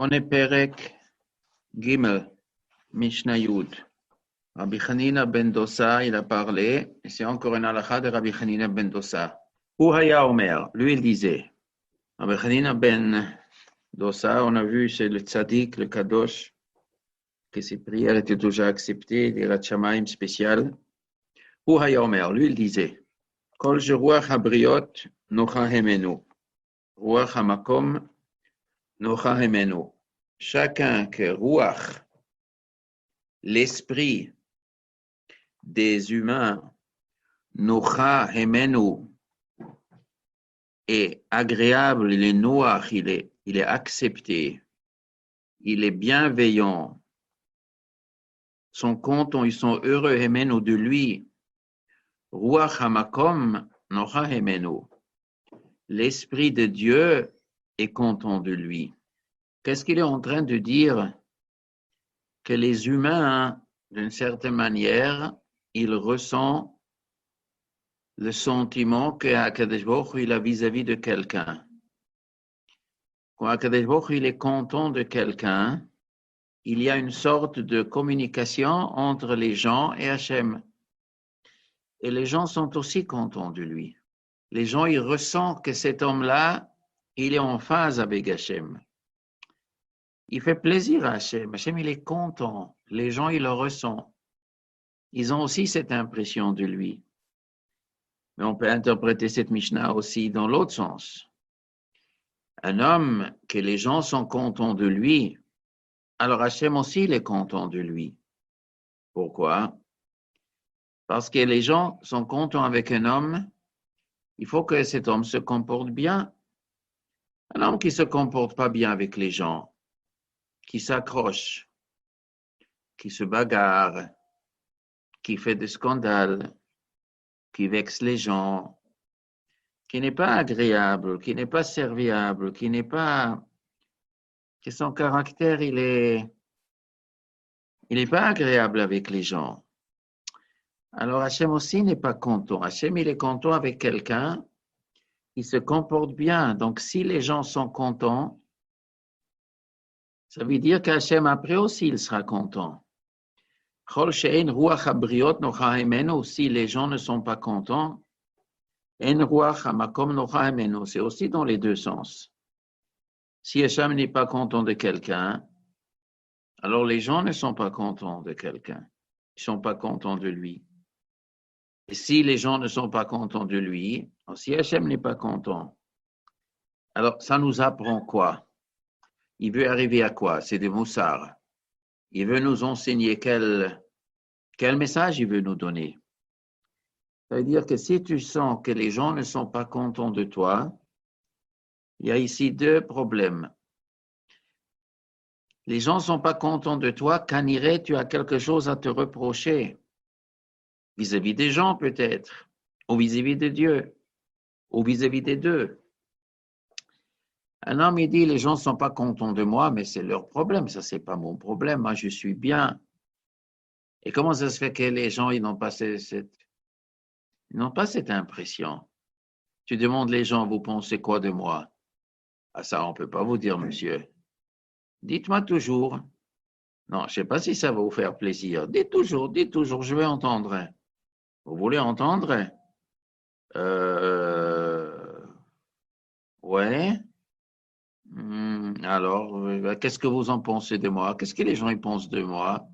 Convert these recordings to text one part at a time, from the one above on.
On est Perek Gimel, Mishnah Yud. Rabbi Hanina ben Dosa, il a parlé, et c'est encore une halakha de Rabbi Hanina ben Dosa. Ou Haya Omer, lui il disait, Rabbi Hanina ben Dosa, on a vu, c'est le tzaddik, le kadosh, que ses prières étaient déjà acceptées, des ratchamaim spéciales. Ou Haya Omer, lui il disait, Kol ruach habriot nocha hemenu, ruach hamakom nocha hemenu. Chacun que ruach, l'esprit des humains, nocha hemenu, est agréable, il est noir, il est accepté, il est bienveillant. Son content, ils sont heureux, hemenu, de lui. Ruach hamakom nocha hemenu. L'esprit de Dieu est content de lui. Qu'est-ce qu'il est en train de dire? Que les humains, d'une certaine manière, ils ressentent le sentiment qu'Akadosh Baruch Hu il a vis-à-vis de quelqu'un. Quand Akadosh Baruch Hu il est content de quelqu'un, il y a une sorte de communication entre les gens et Hachem. Et les gens sont aussi contents de lui. Les gens, ils ressentent que cet homme-là, il est en phase avec Hachem. Il fait plaisir à Hachem. Hachem, il est content. Les gens, ils le ressentent. Ils ont aussi cette impression de lui. Mais on peut interpréter cette Mishnah aussi dans l'autre sens. Un homme que les gens sont contents de lui, alors Hachem aussi il est content de lui. Pourquoi? Parce que les gens sont contents avec un homme, il faut que cet homme se comporte bien. Un homme qui ne se comporte pas bien avec les gens, qui s'accroche, qui se bagarre, qui fait des scandales, qui vexe les gens, qui n'est pas agréable, qui n'est pas serviable, que son caractère, il n'est pas agréable avec les gens. Alors Hachem aussi n'est pas content. Hachem, il est content avec quelqu'un, il se comporte bien. Donc si les gens sont contents, ça veut dire qu'Hachem après aussi, il sera content. Si les gens ne sont pas contents, c'est aussi dans les deux sens. Si Hachem n'est pas content de quelqu'un, alors les gens ne sont pas contents de quelqu'un. Ils ne sont pas contents de lui. Et si les gens ne sont pas contents de lui, si Hachem n'est pas content, alors ça nous apprend quoi? Il veut arriver à quoi? C'est des moussards. Il veut nous enseigner quel message il veut nous donner. Ça veut dire que si tu sens que les gens ne sont pas contents de toi, il y a ici deux problèmes. Les gens ne sont pas contents de toi, qu'en irait, tu as quelque chose à te reprocher. Vis-à-vis des gens peut-être, ou vis-à-vis de Dieu, ou vis-à-vis des deux. Un homme, il dit, les gens ne sont pas contents de moi, mais c'est leur problème, ça c'est pas mon problème, moi je suis bien. Et comment ça se fait que les gens, ils n'ont pas cette impression? Tu demandes les gens, vous pensez quoi de moi? Ah ça, on ne peut pas vous dire, monsieur. Dites-moi toujours. Non, je ne sais pas si ça va vous faire plaisir. Dites toujours, je vais entendre. Vous voulez entendre? Ouais. Alors, qu'est-ce que vous en pensez de moi? Qu'est-ce que les gens ils pensent de moi?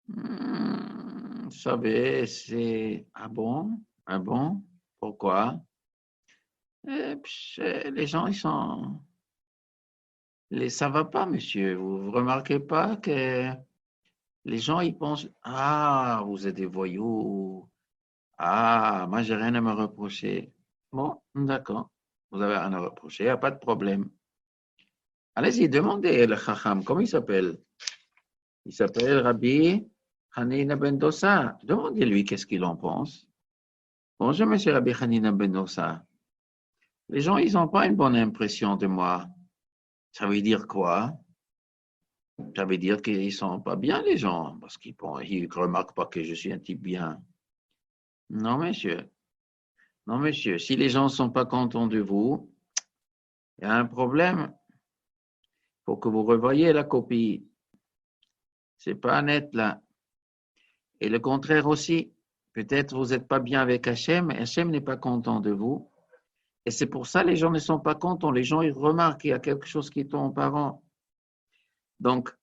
Vous savez, c'est... Ah bon? Ah bon? Pourquoi? Les gens, ils sont... Ça va pas, monsieur. Vous remarquez pas que les gens, ils pensent, ah, vous êtes des voyous. Ah, moi, j'ai rien à me reprocher. Bon, d'accord. Vous avez rien à reprocher, il n'y a pas de problème. Allez-y, demandez le Chacham, comment il s'appelle? Il s'appelle Rabbi Hanina ben Dosa. Demandez-lui qu'est-ce qu'il en pense. Bonjour, monsieur Rabbi Hanina ben Dosa. Les gens, ils n'ont pas une bonne impression de moi. Ça veut dire quoi? Ça veut dire qu'ils ne sont pas bien, les gens, parce qu'ils ne remarquent pas que je suis un type bien. Non, monsieur. Non, monsieur. Si les gens ne sont pas contents de vous, il y a un problème. faut que vous revoyiez la copie. C'est pas net là. Et le contraire aussi. Peut-être vous n'êtes pas bien avec Hachem, et Hachem n'est pas content de vous. Et c'est pour ça que les gens ne sont pas contents. Les gens, ils remarquent qu'il y a quelque chose qui tombe par an. Donc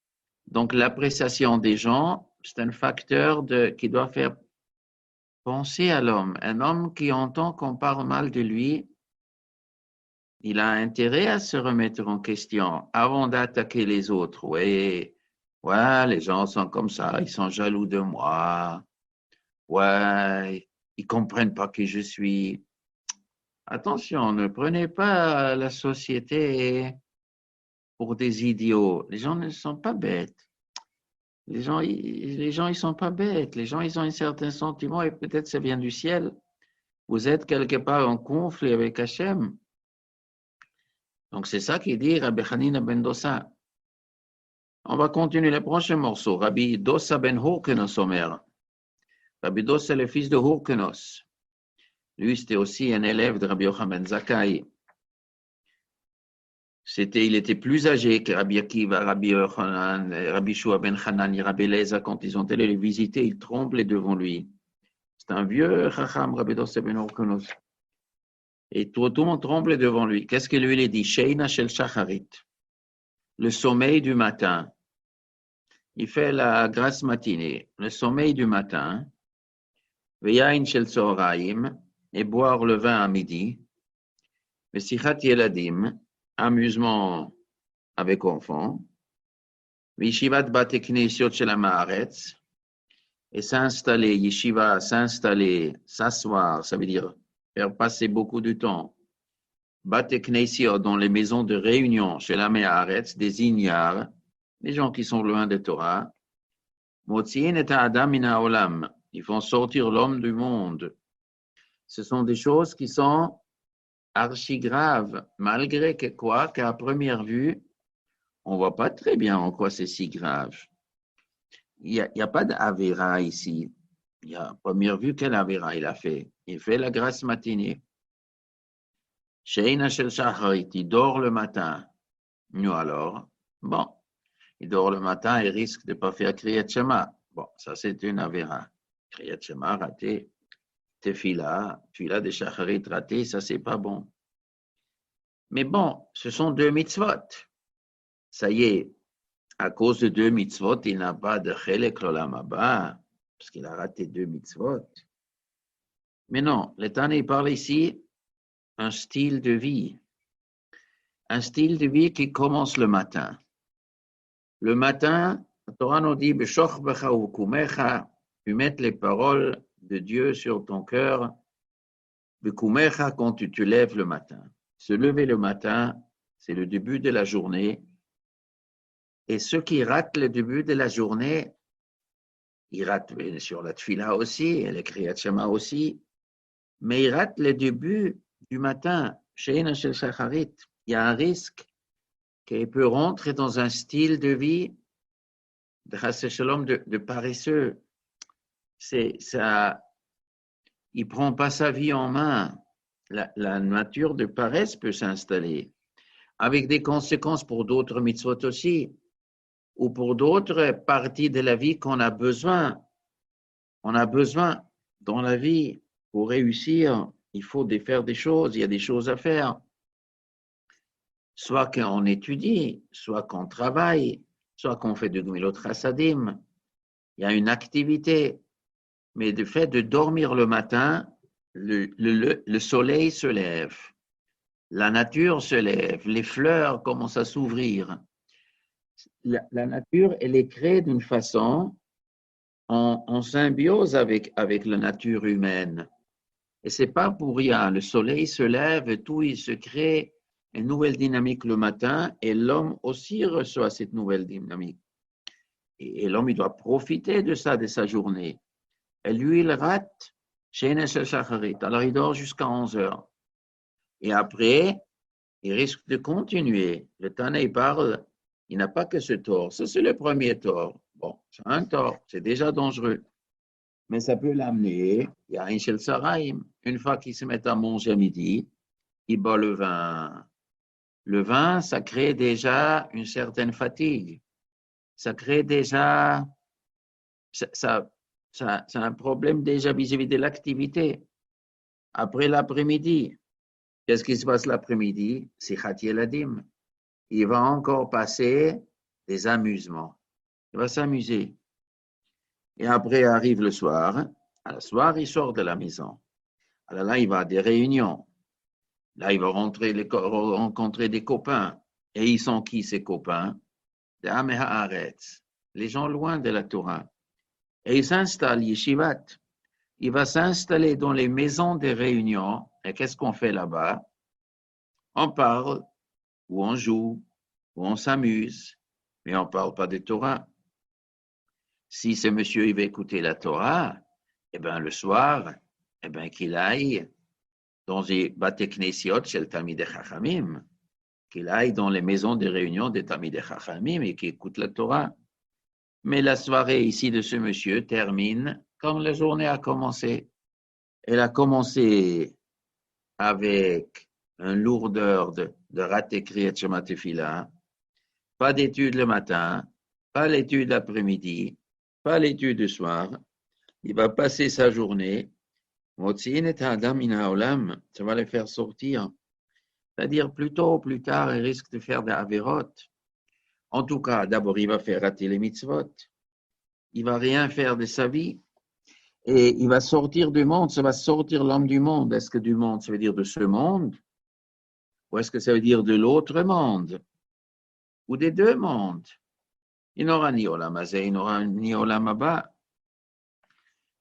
l'appréciation des gens, c'est un facteur qui doit faire penser à l'homme. Un homme qui entend qu'on parle mal de lui, il a intérêt à se remettre en question avant d'attaquer les autres. Oui, ouais, les gens sont comme ça, ils sont jaloux de moi. Ouais, ils comprennent pas qui je suis. Attention, ne prenez pas la société pour des idiots. Les gens ne sont pas bêtes. Les gens, ils sont pas bêtes. Les gens, ils ont un certain sentiment et peut-être ça vient du ciel. Vous êtes quelque part en conflit avec Hachem. Donc, c'est ça qu'il dit Rabbi Hanina ben Dossa. On va continuer le prochain morceau. Rabbi Dossa ben Hurkenos Omer. Rabbi Dossa, le fils de Hurkenos. Lui, c'était aussi un élève de Rabbi Yochanan ben Zakkai. Il était plus âgé que Rabbi Akiva, Rabbi Yochanan, Rabbi Shua ben Hanan, Rabbi Leza. Quand ils ont allé le visiter, ils tremblaient devant lui. C'est un vieux Chacham, Rabbi Dossa ben Hurkenos. Et tout le monde tremblait devant lui. Qu'est-ce que lui il dit? Sheina shel shacharit. Le sommeil du matin. Il fait la grasse matinée. Le sommeil du matin. Veyain shel tzoraim. Et boire le vin à midi. Vesichat yeladim. Amusement avec enfants. Vishivat bate knesiot shel haaretz. Et s'installer, yeshiva, s'installer, s'asseoir, ça veut dire faire passer beaucoup de temps. Bate knesiot, dans les maisons de réunion chez la Haaretz, des ignares, les gens qui sont loin de Torah. Motzien et Adam min haolam. Ils font sortir l'homme du monde. Ce sont des choses qui sont archi graves, malgré que quoi, qu'à première vue, on ne voit pas très bien en quoi c'est si grave. Il n'y a pas d'avéra ici. Il y a à première vue, quelle avéra il a fait? Il fait la grasse matinée. Sheina shel shacharit, il dort le matin. Nous alors, bon, il dort le matin et risque de ne pas faire Kriyat Shema. Bon, ça c'est une avéra. Kriyat Shema raté, tefila de shacharit raté, ça c'est pas bon. Mais bon, ce sont deux mitzvot. Ça y est, à cause de deux mitzvot, il n'a pas de chelek l'olam haba, parce qu'il a raté deux mitzvot. Mais non, l'Éternel parle ici un style de vie. Un style de vie qui commence le matin. Le matin, la Torah nous dit, B'shoch becha u'kumecha, tu mets les paroles de Dieu sur ton cœur, B'kumecha, quand tu te lèves le matin. Se lever le matin, c'est le début de la journée. Et ceux qui ratent le début de la journée, ils ratent bien sûr la tfila aussi, et le kriyat shema aussi, mais ils ratent le début du matin. Sheina shel shacharit, il y a un risque qu'il peut rentrer dans un style de vie de paresseux. C'est ça, il prend pas sa vie en main. La nature de paresse peut s'installer, avec des conséquences pour d'autres mitzvot aussi, ou pour d'autres parties de la vie qu'on a besoin. On a besoin dans la vie pour réussir. Il faut faire des choses. Il y a des choses à faire. Soit qu'on étudie, soit qu'on travaille, soit qu'on fait de Gmilot Chassadim. Il y a une activité. Mais le fait de dormir le matin, le soleil se lève. La nature se lève. Les fleurs commencent à s'ouvrir. La nature, elle est créée d'une façon en symbiose avec la nature humaine. Et c'est pas pour rien. Le soleil se lève et tout, il se crée une nouvelle dynamique le matin et l'homme aussi reçoit cette nouvelle dynamique. Et l'homme, il doit profiter de ça, de sa journée. Et lui, il rate Sheina shel shacharit. Alors, il dort jusqu'à 11 heures. Et après, il risque de continuer. Le Tanaï parle, il n'a pas que ce tort. Ça, c'est le premier tort. Bon, c'est un tort, c'est déjà dangereux. Mais ça peut l'amener, il y a un shel saraim. Une fois qu'il se met à manger à midi, il boit le vin. Le vin, ça crée déjà une certaine fatigue. Ça crée déjà, c'est un problème déjà vis-à-vis de l'activité. Après l'après-midi, qu'est-ce qui se passe l'après-midi? C'est Khati Eladim. Il va encore passer des amusements. Il va s'amuser. Et après arrive le soir. À la soir, il sort de la maison. Alors là, il va à des réunions. Là, il va rencontrer des copains. Et ils sont qui, ces copains? Des Amé Haaretz, les gens loin de la Torah. Et il s'installe, Yeshivat. Il va s'installer dans les maisons des réunions. Et qu'est-ce qu'on fait là-bas? On parle, ou on joue, ou on s'amuse, mais on ne parle pas de Torah. Si ce monsieur il va écouter la Torah, eh bien le soir, eh bien qu'il aille dans les Bate Knesiot chez le Talmidei Chachamim, qu'il aille dans les maisons de réunion des Talmidei Chachamim et qu'il écoute la Torah. Mais la soirée ici de ce monsieur termine comme la journée a commencé. Elle a commencé avec une lourdeur de rater Kriyat Shema Tefila, pas d'études le matin, pas l'étude l'après-midi, pas l'étude du soir. Il va passer sa journée. Motzi'in et Adam min ha'olam, ça va le faire sortir. C'est-à-dire, plus tôt ou plus tard, il risque de faire des avérotes. En tout cas, d'abord, il va faire rater les mitzvot. Il va rien faire de sa vie. Et il va sortir du monde, ça va sortir l'homme du monde. Est-ce que du monde, ça veut dire de ce monde? Ou est-ce que ça veut dire de l'autre monde? Ou des deux mondes? Il n'aura ni Olam Hazé, il n'aura ni Olam Haba.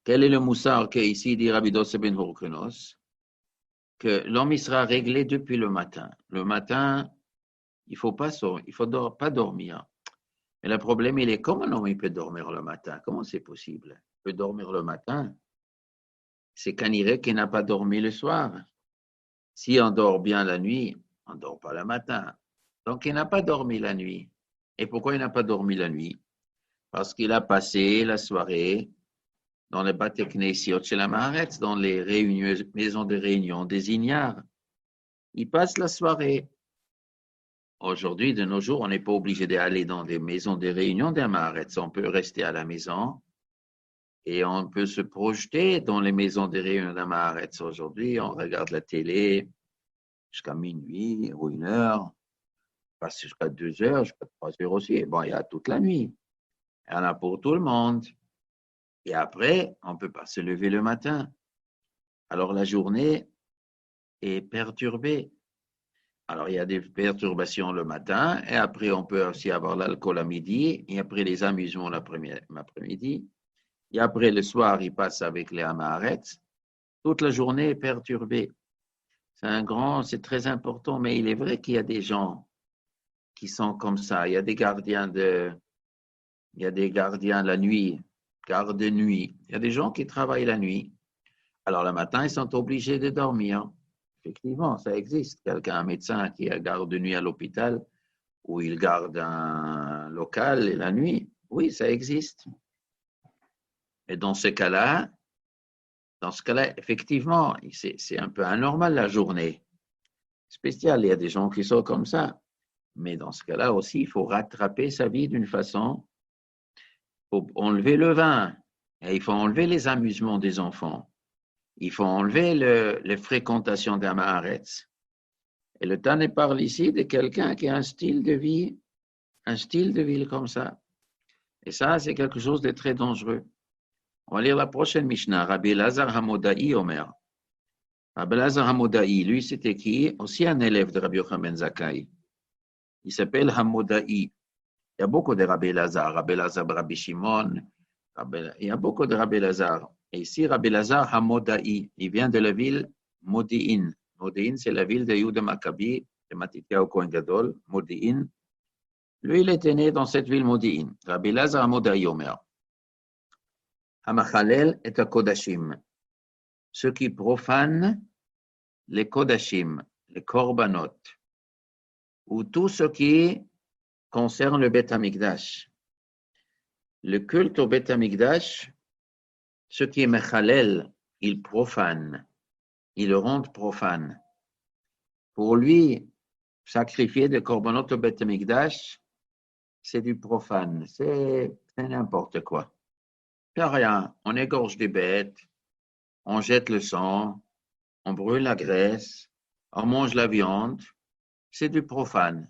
Quel est le moussard qu'ici dit Rabbi Dosse ben Horkenos? Que l'homme il sera réglé depuis le matin. Le matin, il faut pas dormir. Mais le problème, il est comment un homme il peut dormir le matin? Comment c'est possible? Il peut dormir le matin. C'est qu'un iré qui n'a pas dormi le soir. Si on dort bien la nuit, on ne dort pas le matin. Donc, il n'a pas dormi la nuit. Et pourquoi il n'a pas dormi la nuit? Parce qu'il a passé la soirée dans les Bate Knesiot chez la Maharetz, dans les maisons de réunion des ignares. Il passe la soirée. Aujourd'hui, de nos jours, on n'est pas obligé d'aller dans des maisons de réunion des Maharetz. On peut rester à la maison et on peut se projeter dans les maisons de réunion des Maharetz. Aujourd'hui, on regarde la télé jusqu'à minuit ou 1 heure, passe jusqu'à 2 heures, jusqu'à 3 heures aussi. Et bon, il y a toute la nuit. Il y en a pour tout le monde. Et après, on ne peut pas se lever le matin. Alors la journée est perturbée. Alors il y a des perturbations le matin, et après on peut aussi avoir l'alcool à midi, et après les amusements l'après-midi, et après le soir, il passe avec les Amaharetz. Toute la journée est perturbée. C'est très important, mais il est vrai qu'il y a des gens qui sont comme ça. Il y a des gardiens la nuit, garde de nuit. Il y a des gens qui travaillent la nuit. Alors le matin, ils sont obligés de dormir. Effectivement, ça existe. Un médecin qui a garde de nuit à l'hôpital, où il garde un local et la nuit. Oui, ça existe. Et dans ce cas-là, effectivement, c'est un peu anormal la journée. Spécial, il y a des gens qui sont comme ça. Mais dans ce cas-là aussi, il faut rattraper sa vie d'une façon. Il faut enlever le vin. Et il faut enlever les amusements des enfants. Il faut enlever les fréquentations d'Amaharetz. Et le Tane parle ici de quelqu'un qui a un style de vie comme ça. Et ça, c'est quelque chose de très dangereux. On va lire la prochaine Mishnah. Rabbi Elazar Hamodaï Omer. Rabbi Elazar Hamodaï, lui, c'était qui? Aussi un élève de Rabbi Yochanan ben Zakkai. Il s'appelle Hamodaï. Il y a beaucoup de Rabbi Elazar. Rabbi Elazar, Rabbi Shimon. Il y a beaucoup de Rabbi Elazar. Et ici, Rabbi Elazar Hamodaï, il vient de la ville Modi'in. Modi'in, c'est la ville de Yehuda Maccabi, de Matityahu Kohen Gadol, Modi'in. Lui, il était né dans cette ville Modi'in. Rabbi Elazar Hamodaï Omer. Hamachalel et Kodashim. Ceux qui profanent les Kodashim, les Korbanot, ou tout ce qui concerne le Beth Amikdash. Le culte au Beth Amikdash, ce qui est Mechalel, il profane, il le rend profane. Pour lui, sacrifier des korbanot au Beth Amikdash, c'est du profane, c'est n'importe quoi. C'est rien, on égorge des bêtes, on jette le sang, on brûle la graisse, on mange la viande, c'est du profane.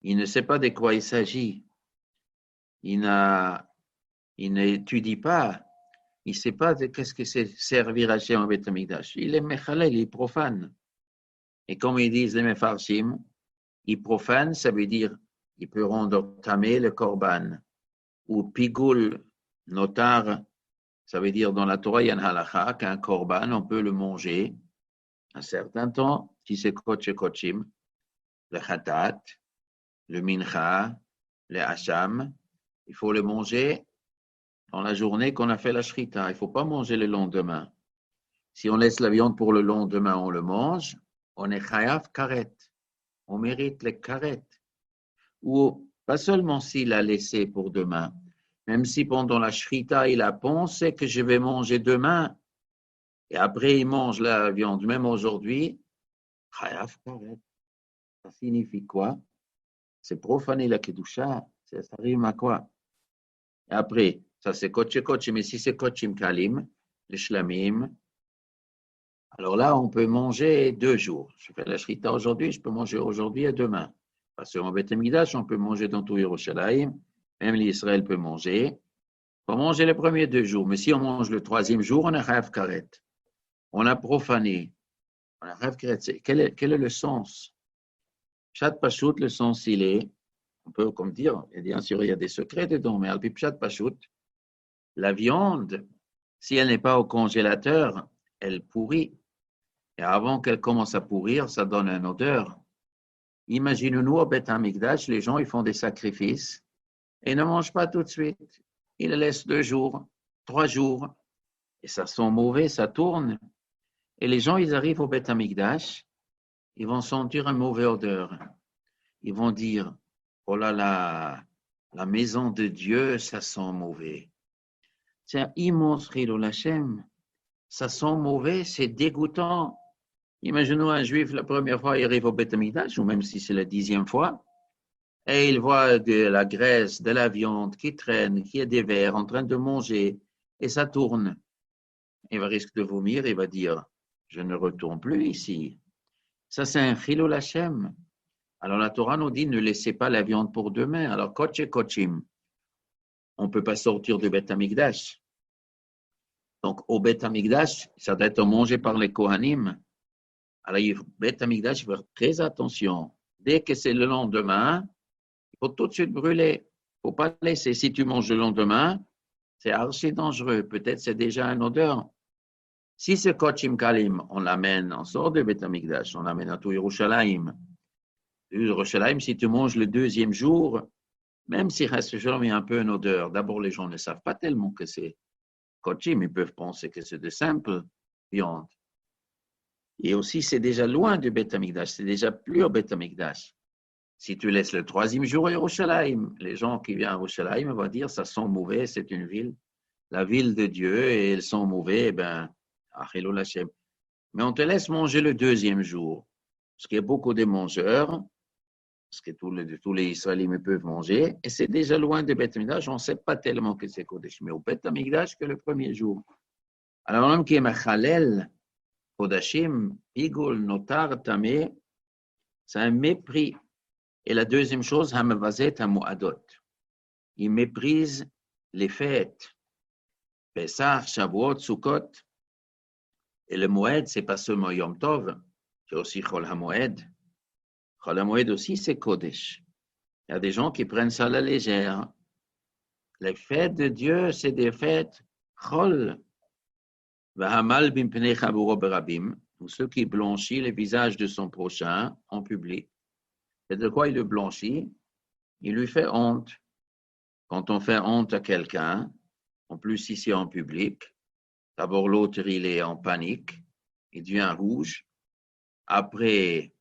Il ne sait pas de quoi il s'agit. Il n'étudie pas. Il ne sait pas de qu'est-ce que c'est servir Hachem au Beth Amikdash. Il est mechalel, il est profane. Et comme ils disent les Mefarshim, il profane, ça veut dire il peut rendre tamé le korban. Ou pigul notar, ça veut dire dans la Torah, il y a un halakha qu'un korban, on peut le manger un certain temps, si c'est kodesh kodshim, le khatat, le mincha, le hacham, il faut le manger dans la journée qu'on a fait la shrita. Il ne faut pas manger le lendemain. Si on laisse la viande pour le lendemain, on le mange, on est chayav karet. On mérite les karet. Ou pas seulement s'il a laissé pour demain, même si pendant la shrita, il a pensé que je vais manger demain, et après il mange la viande, même aujourd'hui, chayav karet. Ça signifie quoi? C'est profaner la kedusha. Ça rime à quoi? Et après, ça c'est kodesh, mais si c'est kodshim kalim, le shlamim, alors là, on peut manger 2 jours. Je fais la shrita aujourd'hui, je peux manger aujourd'hui et demain. Parce qu'en Beth Amikdash, on peut manger dans tout Yerushalayim, même l'Israël peut manger. On peut manger les premiers 2 jours, mais si on mange le 3e jour, on a chayav karet. On a profané. On a chayav karet. Quel est le sens? Pshat Pashut, le sens, il est, on peut comme dire, et bien sûr, il y a des secrets dedans, mais Alpi Pshat Pashut, la viande, si elle n'est pas au congélateur, elle pourrit. Et avant qu'elle commence à pourrir, ça donne une odeur. Imaginez-nous au Beth Amikdash, les gens ils font des sacrifices et ne mangent pas tout de suite. Ils laissent 2 jours, 3 jours, et ça sent mauvais, ça tourne. Et les gens, ils arrivent au Beth Amikdash, ils vont sentir une mauvaise odeur. Ils vont dire, oh là là, la maison de Dieu, ça sent mauvais. C'est un immense Chilul Hashem. Ça sent mauvais, c'est dégoûtant. Imaginons un juif, la première fois, il arrive au Beth Amikdash, ou même si c'est la 10e fois, et il voit de la graisse, de la viande qui traîne, qui est des vers en train de manger, et ça tourne. Il va risquer de vomir, il va dire, je ne retourne plus ici. Ça, c'est un Chilul Hashem. Alors la Torah nous dit, ne laissez pas la viande pour demain. Alors, kodesh kodshim, on ne peut pas sortir du Beth Amikdash. Donc, au Beth Amikdash, ça doit être mangé par les Kohanim. Alors, il faut, Beth Amikdash, il faut faire très attention. Dès que c'est le lendemain, il faut tout de suite brûler. Il ne faut pas laisser. Si tu manges le lendemain, c'est archi dangereux. Peut-être c'est déjà une odeur. Si c'est Kodshim Kalim, on l'amène, on sort de Beth Amikdash, on l'amène à tout Yerushalayim. Yerushalayim, si tu manges le 2e jour, même s'il reste il y a un peu une odeur. D'abord, les gens ne savent pas tellement que c'est Kodshim, ils peuvent penser que c'est de simple viande. Et aussi, c'est déjà loin du Beth Amikdash, c'est déjà plus au Beth Amikdash. Si tu laisses le 3e jour à Yerushalayim, les gens qui viennent à Yerushalayim vont dire ça sent mauvais, c'est une ville, la ville de Dieu, et ils sont mauvais, ben, Chilul Hashem. Mais on te laisse manger le 2e jour, parce qu'il y a beaucoup de mangeurs, parce que tous les Israéliens peuvent manger, et c'est déjà loin de Beth Amikdash, on ne sait pas tellement que c'est Kodesh, mais au Beth Amikdash que le 1er jour. Alors, l'homme qui est Machalel, Kodashim, Igul, Notar, Tamé, c'est un mépris. Et la 2e chose, Hamavazet, Hamuadot. Il méprise les fêtes. Pessah, Shavuot, Sukkot. Et le Moed, c'est pas seulement Yom Tov, c'est aussi Chol HaMoed. Chol HaMoed aussi, c'est Kodesh. Il y a des gens qui prennent ça à la légère. Les fêtes de Dieu, c'est des fêtes Chol. Vahamal bimpnei chavuro berabim, ceux qui blanchit le visage de son prochain en public. Et de quoi il le blanchit? Il lui fait honte. Quand on fait honte à quelqu'un, en plus ici en public, d'abord l'autre il est en panique, il devient rouge, après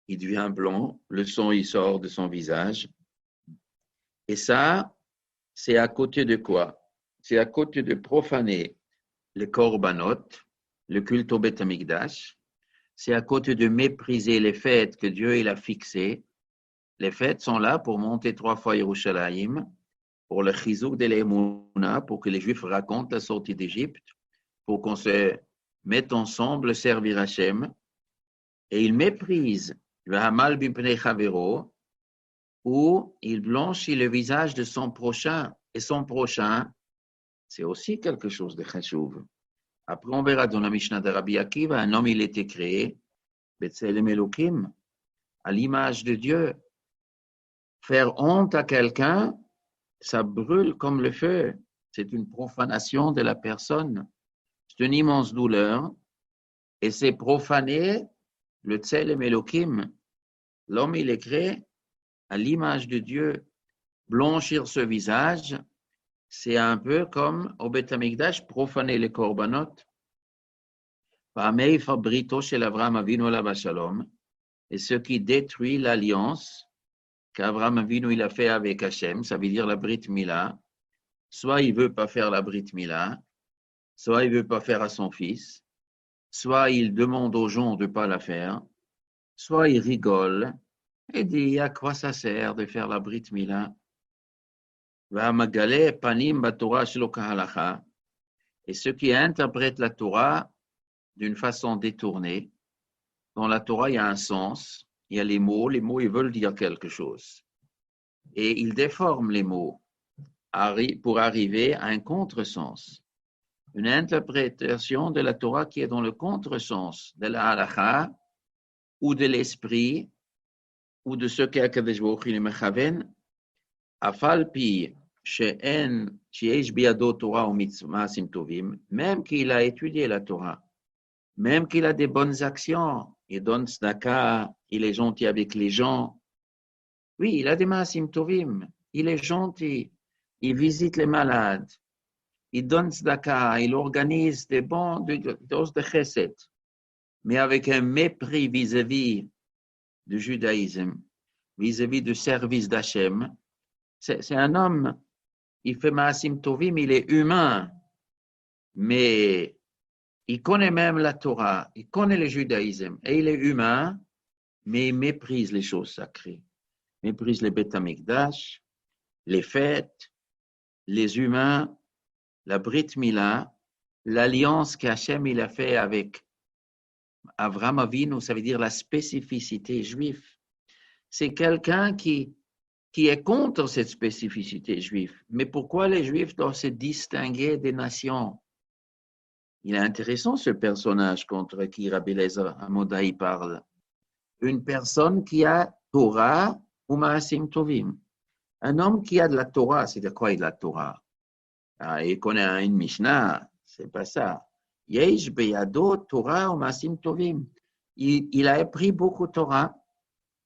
il devient blanc, le sang il sort de son visage. Et ça, c'est à côté de quoi? C'est à côté de profaner les korbanot, le culte au Beth Amikdash, c'est à côté de mépriser les fêtes que Dieu il a fixées. Les fêtes sont là pour monter 3 fois Yerushalayim, pour le chizouk de l'Emouna, pour que les Juifs racontent la sortie d'Égypte, pour qu'on se mette ensemble servir Hachem. Et il méprise le Hamal b'pnei chavero, où il blanchit le visage de son prochain. Et son prochain, c'est aussi quelque chose de chashuv. Après, on verra dans la Mishnah de Rabbi Akiva, un homme, il était créé, Betzelem Elokim, à l'image de Dieu. Faire honte à quelqu'un, ça brûle comme le feu. C'est une profanation de la personne. C'est une immense douleur. Et c'est profaner le Tselem Elokim. L'homme, il est créé à l'image de Dieu. Blanchir ce visage, c'est un peu comme au Beth Amikdash, profaner les korbanot. Et ce qui détruit l'alliance qu'Abraham Avinu il a fait avec Hachem, ça veut dire la Brit Mila. Soit il ne veut pas faire la Brit Mila, soit il ne veut pas faire à son fils, soit il demande aux gens de ne pas la faire, soit il rigole et dit à quoi ça sert de faire la Brit Mila. Et ceux qui interprètent la Torah d'une façon détournée, dans la Torah il y a un sens, il y a les mots ils veulent dire quelque chose. Et ils déforment les mots pour arriver à un contresens. Une interprétation de la Torah qui est dans le contresens de la halakha ou de l'esprit ou de ce qu'Akadosh Baruch Hu mechaven, afal pi she'en she'esh biado Torah ou maasim tovim, même qu'il a étudié la Torah, même qu'il a des bonnes actions, il donne tzedaka, il est gentil avec les gens. Oui, il a des maasim tovim, il est gentil, il visite les malades, il donne tzedaka, il organise des bons doses de chesed, mais avec un mépris vis-à-vis du judaïsme, vis-à-vis du service d'Hachem. C'est un homme, il fait maasim tovim, il est humain, mais il connaît même la Torah, il connaît le judaïsme, et il est humain, mais il méprise les choses sacrées. Il méprise les Beth Amikdash, les fêtes, les humains, la Brit Mila, l'alliance qu'Hachem il a fait avec Avraham Avinu, ça veut dire la spécificité juive. C'est quelqu'un qui est contre cette spécificité juive. Mais pourquoi les Juifs doivent se distinguer des nations? Il est intéressant ce personnage contre qui Rabbi Eliezer Amodai parle. Une personne qui a Torah ou Maasim Tovim. Un homme qui a de la Torah, c'est-à-dire quoi il a de la Torah? Il connaît une Mishnah, c'est pas ça. Yesh beyado Torah ou Maasim Tovim. Il a appris beaucoup de Torah.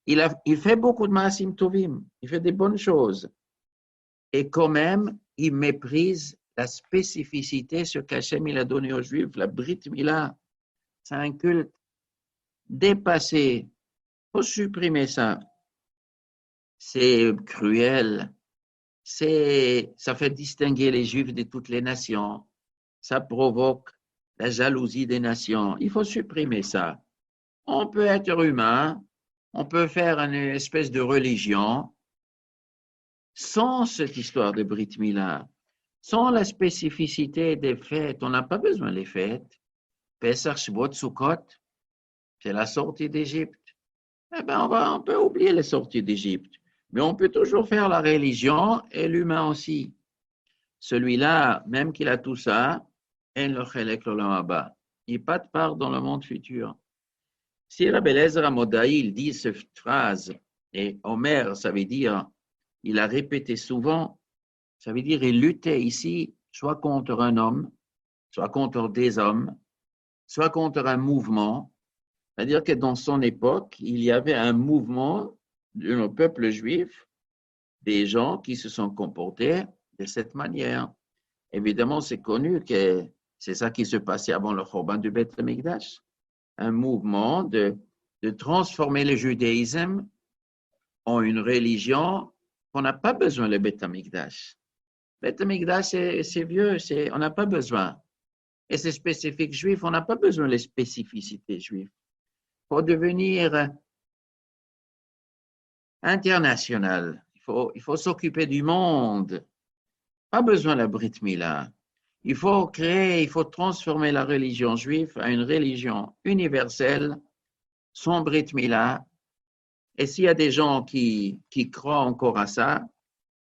Il fait beaucoup de Maasim Tovim. Il fait des bonnes choses. Et quand même, il méprise la spécificité, ce qu'Hachem il a donné aux Juifs, la Brit Mila. C'est un culte dépassé. Il faut supprimer ça. C'est cruel. Ça fait distinguer les Juifs de toutes les nations. Ça provoque la jalousie des nations. Il faut supprimer ça. On peut être humain, on peut faire une espèce de religion sans cette histoire de Brit Mila, sans la spécificité des fêtes. On n'a pas besoin des fêtes. Pesach, Shavuot, Sukkot, c'est la sortie d'Égypte. Eh bien, on peut oublier les sorties d'Égypte, mais on peut toujours faire la religion et l'humain aussi. Celui-là, même qu'il a tout ça, il n'a pas de part dans le monde futur. Si Rabbi Eliezer Amodai, il dit cette phrase, et Omer, ça veut dire, il a répété souvent, ça veut dire, il luttait ici, soit contre un homme, soit contre des hommes, soit contre un mouvement. C'est-à-dire que dans son époque, il y avait un mouvement du peuple juif, des gens qui se sont comportés de cette manière. Évidemment, c'est connu que c'est ça qui se passait avant le Chorban du Beth Amikdash. Un mouvement de transformer le judaïsme en une religion qu'on n'a pas besoin le Beth Amikdash. Beth Amikdash, c'est vieux, on n'a pas besoin. Et c'est spécifique juif, on n'a pas besoin des spécificités juives. faut devenir international. Il faut s'occuper du monde. Pas besoin de la Brit Mila. Il faut transformer la religion juive en une religion universelle, sans Brit Mila. Et s'il y a des gens qui croient encore à ça,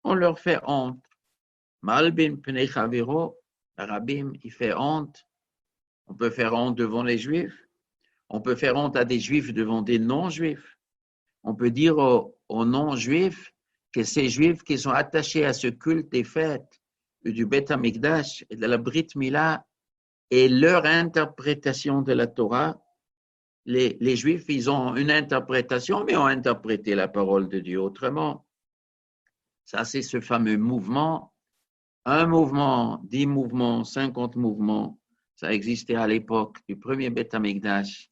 on leur fait honte. Malbin Pnei Chaviro, Rabim, il fait honte. On peut faire honte devant les Juifs. On peut faire honte à des Juifs devant des non-Juifs. On peut dire aux non-Juifs que ces Juifs qui sont attachés à ce culte des fêtes du Beth Amikdash et de la Brit Mila et leur interprétation de la Torah, les Juifs, ils ont une interprétation, mais ont interprété la parole de Dieu autrement. Ça, c'est ce fameux mouvement. Un mouvement, 10 mouvements, 50 mouvements, ça existait à l'époque du premier Beth Amikdash.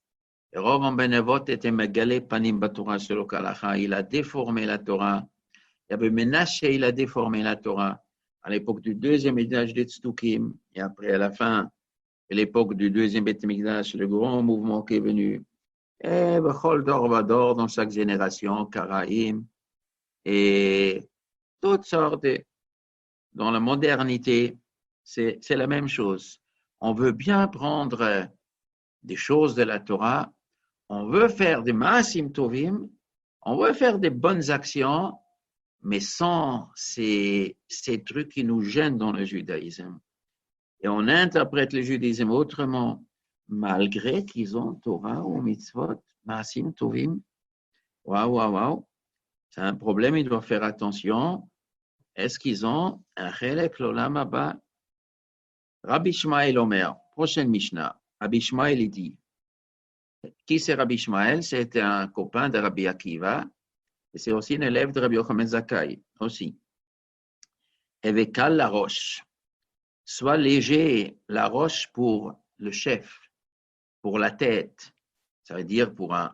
Et Rov ben Nevot était Megalé Panim Batorah Shelo Kalacha. Il a déformé la Torah. Il y avait Menaché, il a déformé la Torah. À l'époque du deuxième Mikdash de Tzdukim, et après à la fin, à l'époque du deuxième Beth Mikdash, le grand mouvement qui est venu. Et Bechol Dor Vador, dans chaque génération, Karaïm, et toutes sortes. Dans la modernité, c'est la même chose. On veut bien prendre des choses de la Torah, on veut faire des Maasim Tovim, on veut faire des bonnes actions, mais sans ces trucs qui nous gênent dans le judaïsme. Et on interprète le judaïsme autrement, malgré qu'ils ont Torah ou Mitzvot, Maasim Tovim. Waouh. C'est un problème, il doit faire attention. Est-ce qu'ils ont un Chelek l'Olam Haba? Rabbi Ishmael Omer, prochaine Mishnah. Rabbi Ishmael, il dit, qui c'est Rabbi Ishmael? C'était un copain de Rabbi Akiva, et c'est aussi un élève de Rabbi Yochanan Zakkai, aussi. Evekal la roche. Soit léger la roche pour le chef, pour la tête. Ça veut dire pour un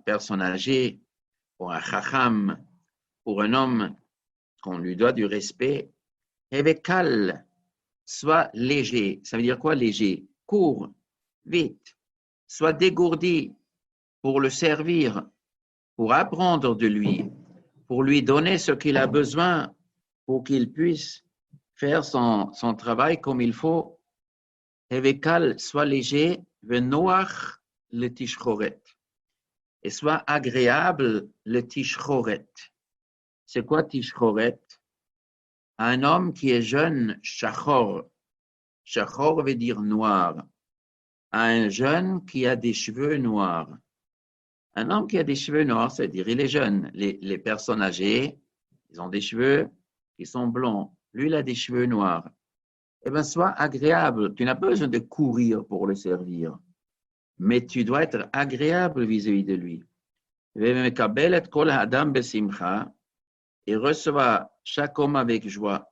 personne âgée, pour un chacham, pour un homme qu'on lui doit du respect. Evekal, soit léger. Ça veut dire quoi léger? Court, vite. Soit dégourdi pour le servir, pour apprendre de lui, pour lui donner ce qu'il a besoin, pour qu'il puisse faire son travail comme il faut. Evekal, soit léger, venoach le tishchoret. Et soit agréable le tishchoret. C'est quoi tishchoret? Un homme qui est jeune, shachor. Shachor veut dire noir. Un jeune qui a des cheveux noirs. Un homme qui a des cheveux noirs, c'est-à-dire il est jeune. Les personnes âgées, ils ont des cheveux qui sont blonds. Lui, il a des cheveux noirs. Eh bien, sois agréable. Tu n'as pas besoin de courir pour le servir, mais tu dois être agréable vis-à-vis de lui. Et reçoit chaque homme avec joie.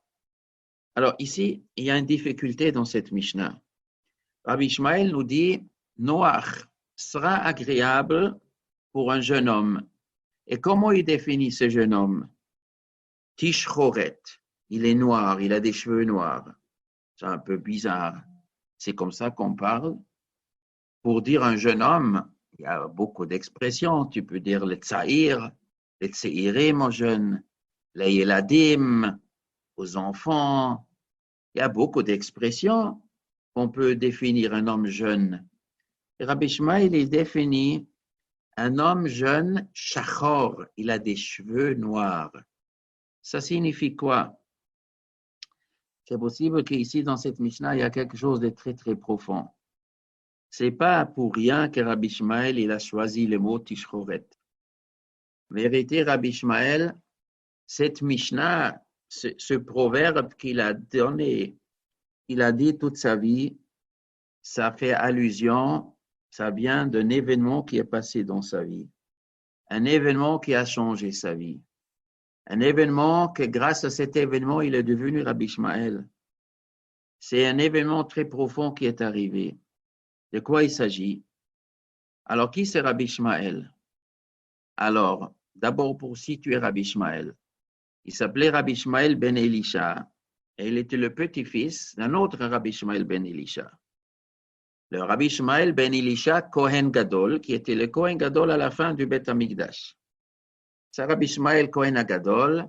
Alors ici, il y a une difficulté dans cette Mishnah. Rabbi Ishmael nous dit, Noach sera agréable pour un jeune homme. Et comment il définit ce jeune homme? Tishchoret, il est noir, il a des cheveux noirs. C'est un peu bizarre. C'est comme ça qu'on parle. Pour dire un jeune homme, il y a beaucoup d'expressions. Tu peux dire le tsaïr, le tsaïrim aux jeunes, le yeladim aux enfants. Il y a beaucoup d'expressions qu'on peut définir un homme jeune. Et Rabbi Ishmael, il définit un homme jeune, shachor, il a des cheveux noirs. Ça signifie quoi? C'est possible qu'ici, dans cette Mishnah, il y a quelque chose de très, très profond. Ce n'est pas pour rien que Rabbi Ishmael, il a choisi le mot tishchoret. En vérité, Rabbi Ishmael, cette Mishnah, ce proverbe qu'il a donné, il a dit toute sa vie, ça fait allusion, ça vient d'un événement qui est passé dans sa vie. Un événement qui a changé sa vie. Un événement que grâce à cet événement, il est devenu Rabbi Ishmael. C'est un événement très profond qui est arrivé. De quoi il s'agit? Alors, qui c'est Rabbi Ishmael? Alors, d'abord pour situer Rabbi Ishmael. Il s'appelait Rabbi Ishmael ben Elisha et il était le petit-fils d'un autre Rabbi Ishmael ben Elisha. le Rabbi Ishmael ben Elisha Kohen Gadol, qui était le Kohen Gadol à la fin du Beth Amikdash. C'est Rabbi Ishmael Kohen Gadol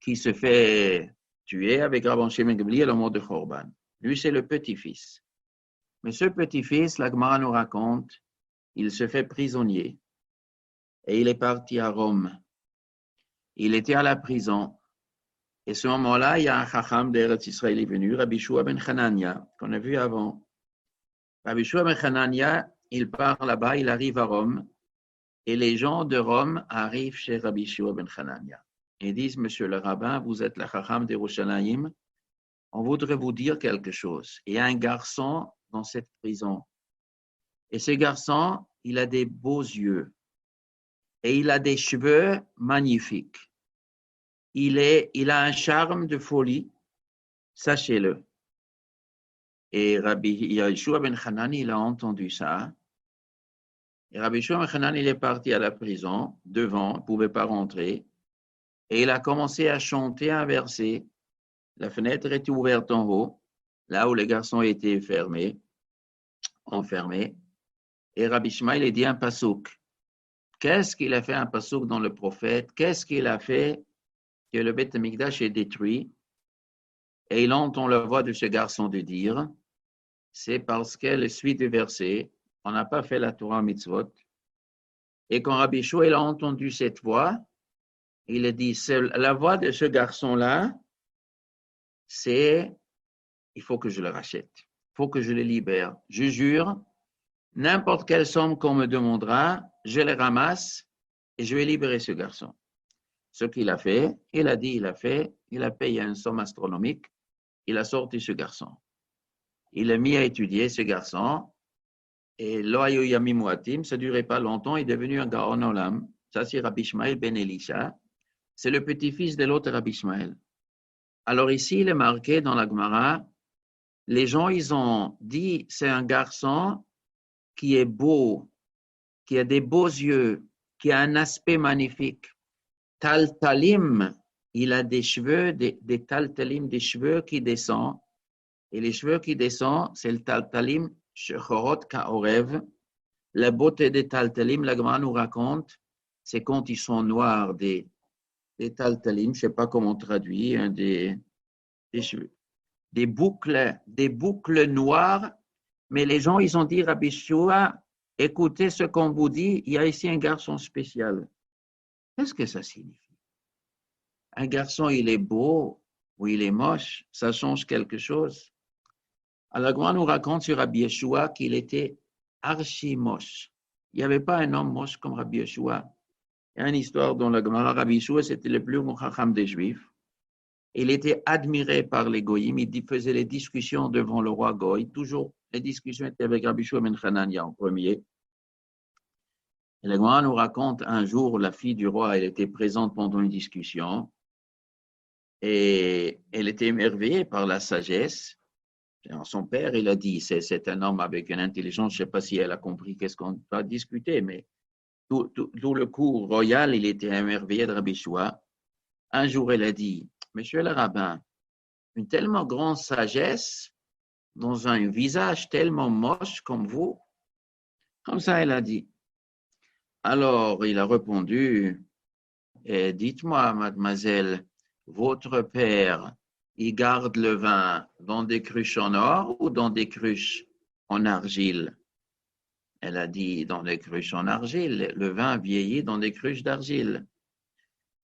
qui se fait tuer avec Rabban Shimon Gamliel au mot de Khorban. Lui, c'est le petit-fils. Mais ce petit-fils, la Gemara nous raconte, il se fait prisonnier et il est parti à Rome. Il était à la prison. Et à ce moment-là, il y a un Chacham d'Eretz Israël est venu, Rabbi Shua ben Hanania, qu'on a vu avant. Rabbi Shua ben Hanania, il part là-bas, il arrive à Rome, et les gens de Rome arrivent chez Rabbi Shua ben Hanania. Ils disent, Monsieur le rabbin, vous êtes le Chacham d'Yerushalayim, on voudrait vous dire quelque chose. Il y a un garçon dans cette prison. Et ce garçon, il a des beaux yeux. Et il a des cheveux magnifiques. Il a un charme de folie, sachez-le. Et Rabbi Yeshua ben Hanani, il a entendu ça. Et Rabbi Yeshua ben Hanani, il est parti à la prison, devant, il ne pouvait pas rentrer. Et il a commencé à chanter un verset. La fenêtre était ouverte en haut, là où les garçons étaient enfermés. Et Rabbi Ishmael a dit un pasouk. Qu'est-ce qu'il a fait un pasouk dans le prophète? Qu'est-ce qu'il a fait que le Beth Amikdash est détruit? Et il entend la voix de ce garçon de dire, c'est parce que la suite du verset, on n'a pas fait la Torah mitzvot. Et quand Rabbi Shua a entendu cette voix, il a dit, c'est la voix de ce garçon-là, il faut que je le rachète, il faut que je le libère. Je jure, n'importe quelle somme qu'on me demandera, je le ramasse et je vais libérer ce garçon. Ce qu'il a fait, il a dit, il a payé une somme astronomique, il a sorti ce garçon. Il a mis à étudier ce garçon et Loayo Yami Muatim, ça ne durait pas longtemps, il est devenu un Gaon Olam. Ça, c'est Rabbi Ishmael ben Elisha. C'est le petit-fils de l'autre Rabbi Ishmael. Alors ici, il est marqué dans la Gemara, les gens, ils ont dit, c'est un garçon qui est beau, qui a des beaux yeux, qui a un aspect magnifique. Taltalim, il a des cheveux, des taltalim, des cheveux qui descendent. Et les cheveux qui descendent, c'est le taltalim, shechorot ka'orev. La beauté des taltalim, la Gemara nous raconte, c'est quand ils sont noirs, des taltalim, je ne sais pas comment traduire, hein, des cheveux. Des boucles noires, mais les gens, ils ont dit, Rabbi Shua, écoutez ce qu'on vous dit, il y a ici un garçon spécial. Qu'est-ce que ça signifie? Un garçon, il est beau ou il est moche, ça change quelque chose. Alors, on nous raconte sur Rabbi Yeshua qu'il était archi-moche. Il n'y avait pas un homme moche comme Rabbi Yeshua. Il y a une histoire dans la Gemara, Rabbi Yeshua, c'était le plus grand chacham des Juifs. Il était admiré par les goyim, il faisait les discussions devant le roi Goy. Toujours, les discussions étaient avec Rabbi Yeshua ben Hanania en premier. Et la Gemara nous raconte un jour, la fille du roi, elle était présente pendant une discussion et elle était émerveillée par la sagesse. Son père, il a dit, c'est un homme avec une intelligence, je ne sais pas si elle a compris qu'est-ce qu'on va discuter, mais tout le cours royal, il était émerveillé de Rabbi Yeshua. Un jour, elle a dit, Monsieur le rabbin, une tellement grande sagesse dans un visage tellement moche comme vous. Comme ça, elle a dit. Alors, il a répondu, dites-moi, mademoiselle, votre père, il garde le vin dans des cruches en or ou dans des cruches en argile? Elle a dit, dans des cruches en argile. Le vin vieillit dans des cruches d'argile.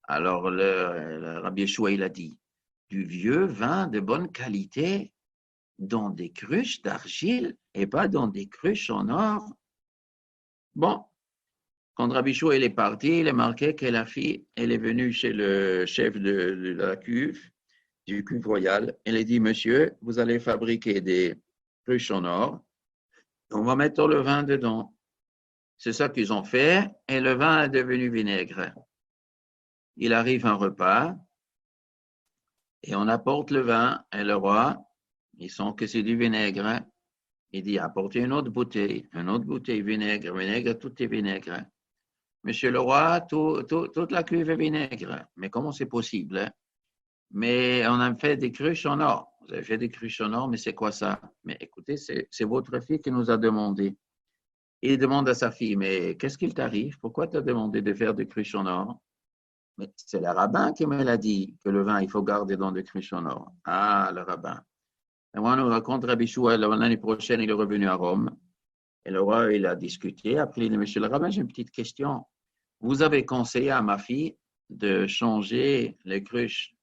Alors, le Rabbi Yeshua, il a dit, du vieux vin de bonne qualité dans des cruches d'argile et pas dans des cruches en or. Bon, quand Rabbi Yeshua il est parti, il est marqué que la fille, elle est venue chez le chef de la cuve, du cuve royal. Elle a dit, monsieur, vous allez fabriquer des cruches en or, on va mettre le vin dedans. C'est ça qu'ils ont fait et le vin est devenu vinaigre. Il arrive un repas et on apporte le vin et le roi, il sent que c'est du vinaigre. Il dit, apportez une autre bouteille, vinaigre, tout est vinaigre. Monsieur le roi, toute la cuve est vinaigre. Mais comment c'est possible? Mais on a fait des cruches en or. vous avez fait des cruches sonores, mais c'est quoi ça? Mais écoutez, c'est votre fille qui nous a demandé. Il demande à sa fille, mais qu'est-ce qu'il t'arrive? Pourquoi tu as demandé de faire des cruches sonores? Mais c'est le rabbin qui me l'a dit, que le vin, il faut garder dans des cruches sonores. Ah, le rabbin. Et moi, on nous raconte Rabbi Shua, l'année prochaine, il est revenu à Rome. Et le roi, il a discuté. Après, il dit, monsieur le rabbin, j'ai une petite question. Vous avez conseillé à ma fille de changer le cruche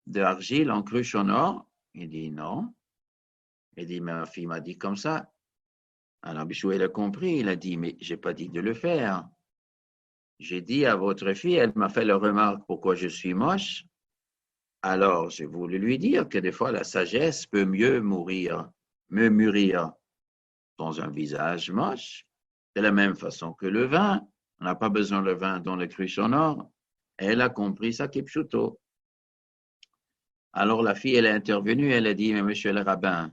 d'argile en cruche en or? Il dit non. Il dit, ma fille m'a dit comme ça. Alors, Bichou, il a compris. Il a dit, mais j'ai pas dit de le faire. J'ai dit à votre fille, elle m'a fait la remarque pourquoi je suis moche. Alors, j'ai voulu lui dire que des fois, la sagesse peut mieux mûrir dans un visage moche, de la même façon que le vin. On n'a pas besoin de vin dans le cruche en or. Elle a compris ça, Kipchuto. Alors, la fille, elle est intervenue, elle a dit, mais monsieur le rabbin,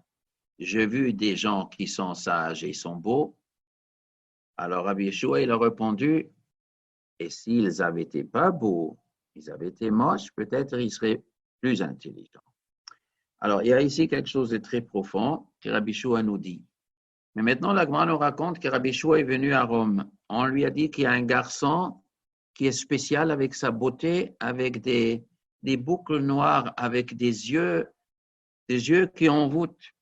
j'ai vu des gens qui sont sages et sont beaux. Alors, Rabbi Yeshua, il a répondu, et s'ils avaient été pas beaux, ils avaient été moches, peut-être ils seraient plus intelligents. Alors, il y a ici quelque chose de très profond que Rabbi Yeshua nous dit. Mais maintenant, la Gemara nous raconte que Rabbi Yeshua est venu à Rome. On lui a dit qu'il y a un garçon qui est spécial avec sa beauté, avec des boucles noires, avec des yeux qui envoûtent.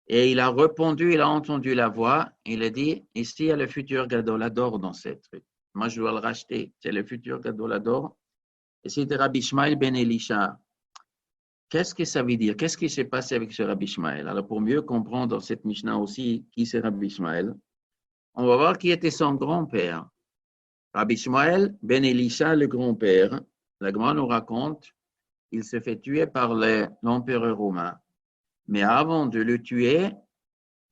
Et il a répondu, il a entendu la voix, il a dit, ici il y a le futur Gadolador dans cette truc. Moi, je dois le racheter. C'est le futur Gadolador. Et c'était Rabbi Ishmael ben Elisha. Qu'est-ce que ça veut dire? Qu'est-ce qui s'est passé avec ce Rabbi Ishmael? Alors, pour mieux comprendre cette Mishnah aussi, qui c'est Rabbi Ishmael, on va voir qui était son grand-père. Rabbi Ishmael ben Elisha, le grand-père, la Gemara nous raconte, il s'est fait tuer par l'empereur romain. Mais avant de le tuer,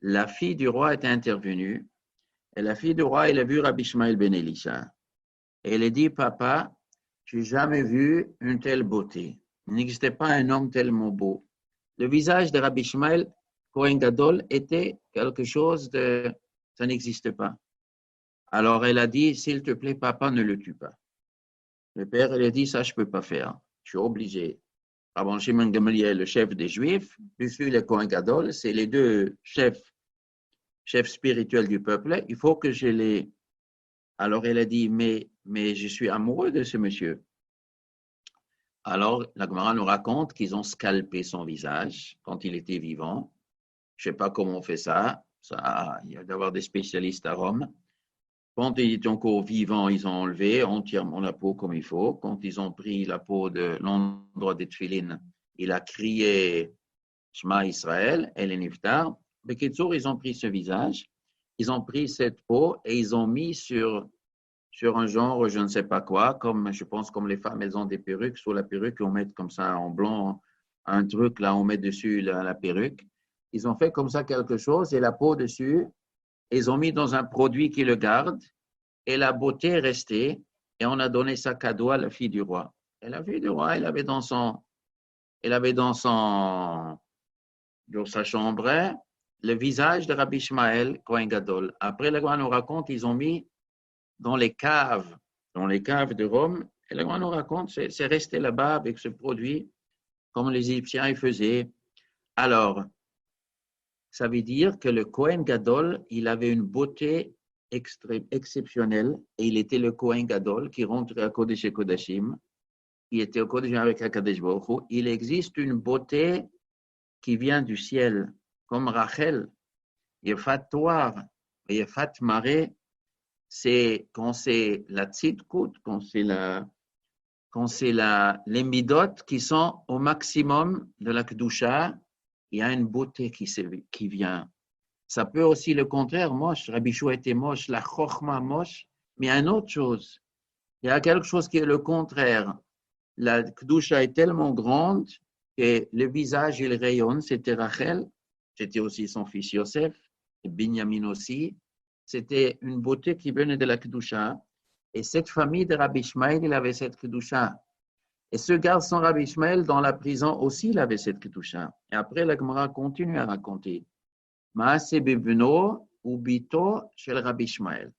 la fille du roi est intervenue. Et la fille du roi, elle a vu Rabbi Ishmael ben Elisha. Et elle a dit, papa, je n'ai jamais vu une telle beauté. Il n'existait pas un homme tellement beau. Le visage de Rabbi Ishmael, Kohen Gadol, était quelque chose de... Ça n'existe pas. Alors elle a dit, s'il te plaît, papa, ne le tue pas. Le père, il a dit, ça, je ne peux pas faire. Je suis obligé. Rabban Shimon Gamliel, le chef des Juifs, plus lui, le Kohen Gadol, c'est les deux chefs spirituels du peuple. Il faut que je les... Alors elle a dit, mais je suis amoureux de ce monsieur. Alors la Gemara nous raconte qu'ils ont scalpé son visage quand il était vivant. Je ne sais pas comment on fait ça. Il y a d'avoir des spécialistes à Rome. Quand il est encore vivant, ils ont enlevé entièrement la peau comme il faut. Quand ils ont pris la peau de l'endroit des tefilines, il a crié Shema Israël, El Niftar. Beketzour, ils ont pris ce visage, ils ont pris cette peau et ils ont mis sur un genre, je ne sais pas quoi, comme je pense comme les femmes, elles ont des perruques. Sur la perruque, on met comme ça en blanc un truc, là, on met dessus la perruque. Ils ont fait comme ça quelque chose et la peau dessus, ils ont mis dans un produit qui le garde et la beauté est restée et on a donné ça cadeau à la fille du roi. Et la fille du roi, elle avait dans sa chambre le visage de Rabbi Ishmael Kohen Gadol. Après, le roi nous raconte, ils ont mis dans les caves de Rome, et le roi nous raconte, c'est resté là-bas avec ce produit, comme les Égyptiens y faisaient. Alors, ça veut dire que le Kohen Gadol, il avait une beauté exceptionnelle, et il était le Kohen Gadol qui rentrait à Kodesh et Kodashim, il était au Kodesh avec Akadosh Baruch Hu. Il existe une beauté qui vient du ciel, comme Rachel, Yefat Toar, Yefat Maré, c'est quand c'est la tzidkut, quand c'est les midot qui sont au maximum de la kedusha, il y a une beauté qui vient. Ça peut aussi le contraire, moche. Rabbi Shua était moche, la chokhma moche, mais il y a une autre chose. Il y a quelque chose qui est le contraire. La kedusha est tellement grande que le visage, il rayonne. C'était Rachel, c'était aussi son fils Yosef, et Binyamin aussi. C'était une beauté qui venait de la kedusha. Et cette famille de Rabbi Ishmael, il avait cette kedusha. Et ce garçon Rabbi Ishmael, dans la prison aussi, il avait cette kedusha. Et après, la Gemara continue à raconter. Maase bibno ou bito chez le Rabbi Ishmael.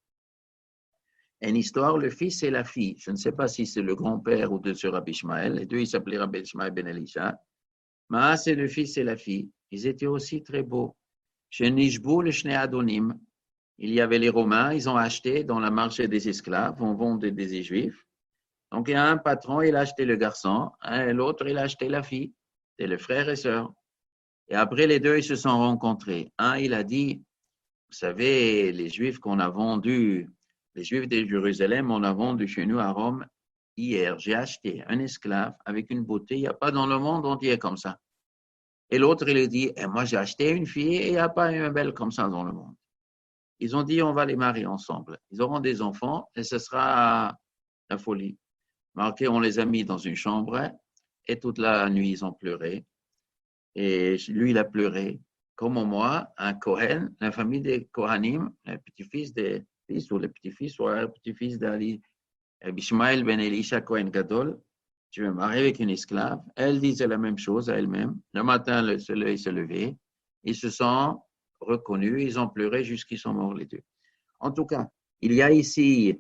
Une histoire, le fils et la fille. Je ne sais pas si c'est le grand-père ou de ce Rabbi Ishmael. Les deux, ils s'appelaient Rabbi Ishmael ben Elisha. Mais c'est le fils et la fille. Ils étaient aussi très beaux. Chez Nishbou, le Shnei Adonim, il y avait les Romains, ils ont acheté dans le marché des esclaves, on vend des Juifs. Donc, il y a un patron, il a acheté le garçon, et l'autre, il a acheté la fille. C'est le frère et sœur. Et après, les deux, ils se sont rencontrés. Un, il a dit, vous savez, les Juifs qu'on a vendus, les Juifs de Jérusalem, on a vendu chez nous à Rome. Hier, j'ai acheté un esclave avec une beauté, il n'y a pas dans le monde entier comme ça. Et l'autre, il a dit, eh, moi, j'ai acheté une fille et il n'y a pas une belle comme ça dans le monde. Ils ont dit, on va les marier ensemble. Ils auront des enfants et ce sera la folie. Marqué, on les a mis dans une chambre et toute la nuit, ils ont pleuré. Et lui, il a pleuré. Comme moi, un Kohen, la famille des Kohanim, le petit-fils des fils ou le petit-fils ou le petit-fils d'Ali, Bishmael ben Elisha Kohen Gadol, je me marie avec une esclave. Elle disait la même chose à elle-même. Le matin, le soleil se levait. Ils se sont reconnus, ils ont pleuré jusqu'ils sont morts les deux. En tout cas, il y a ici,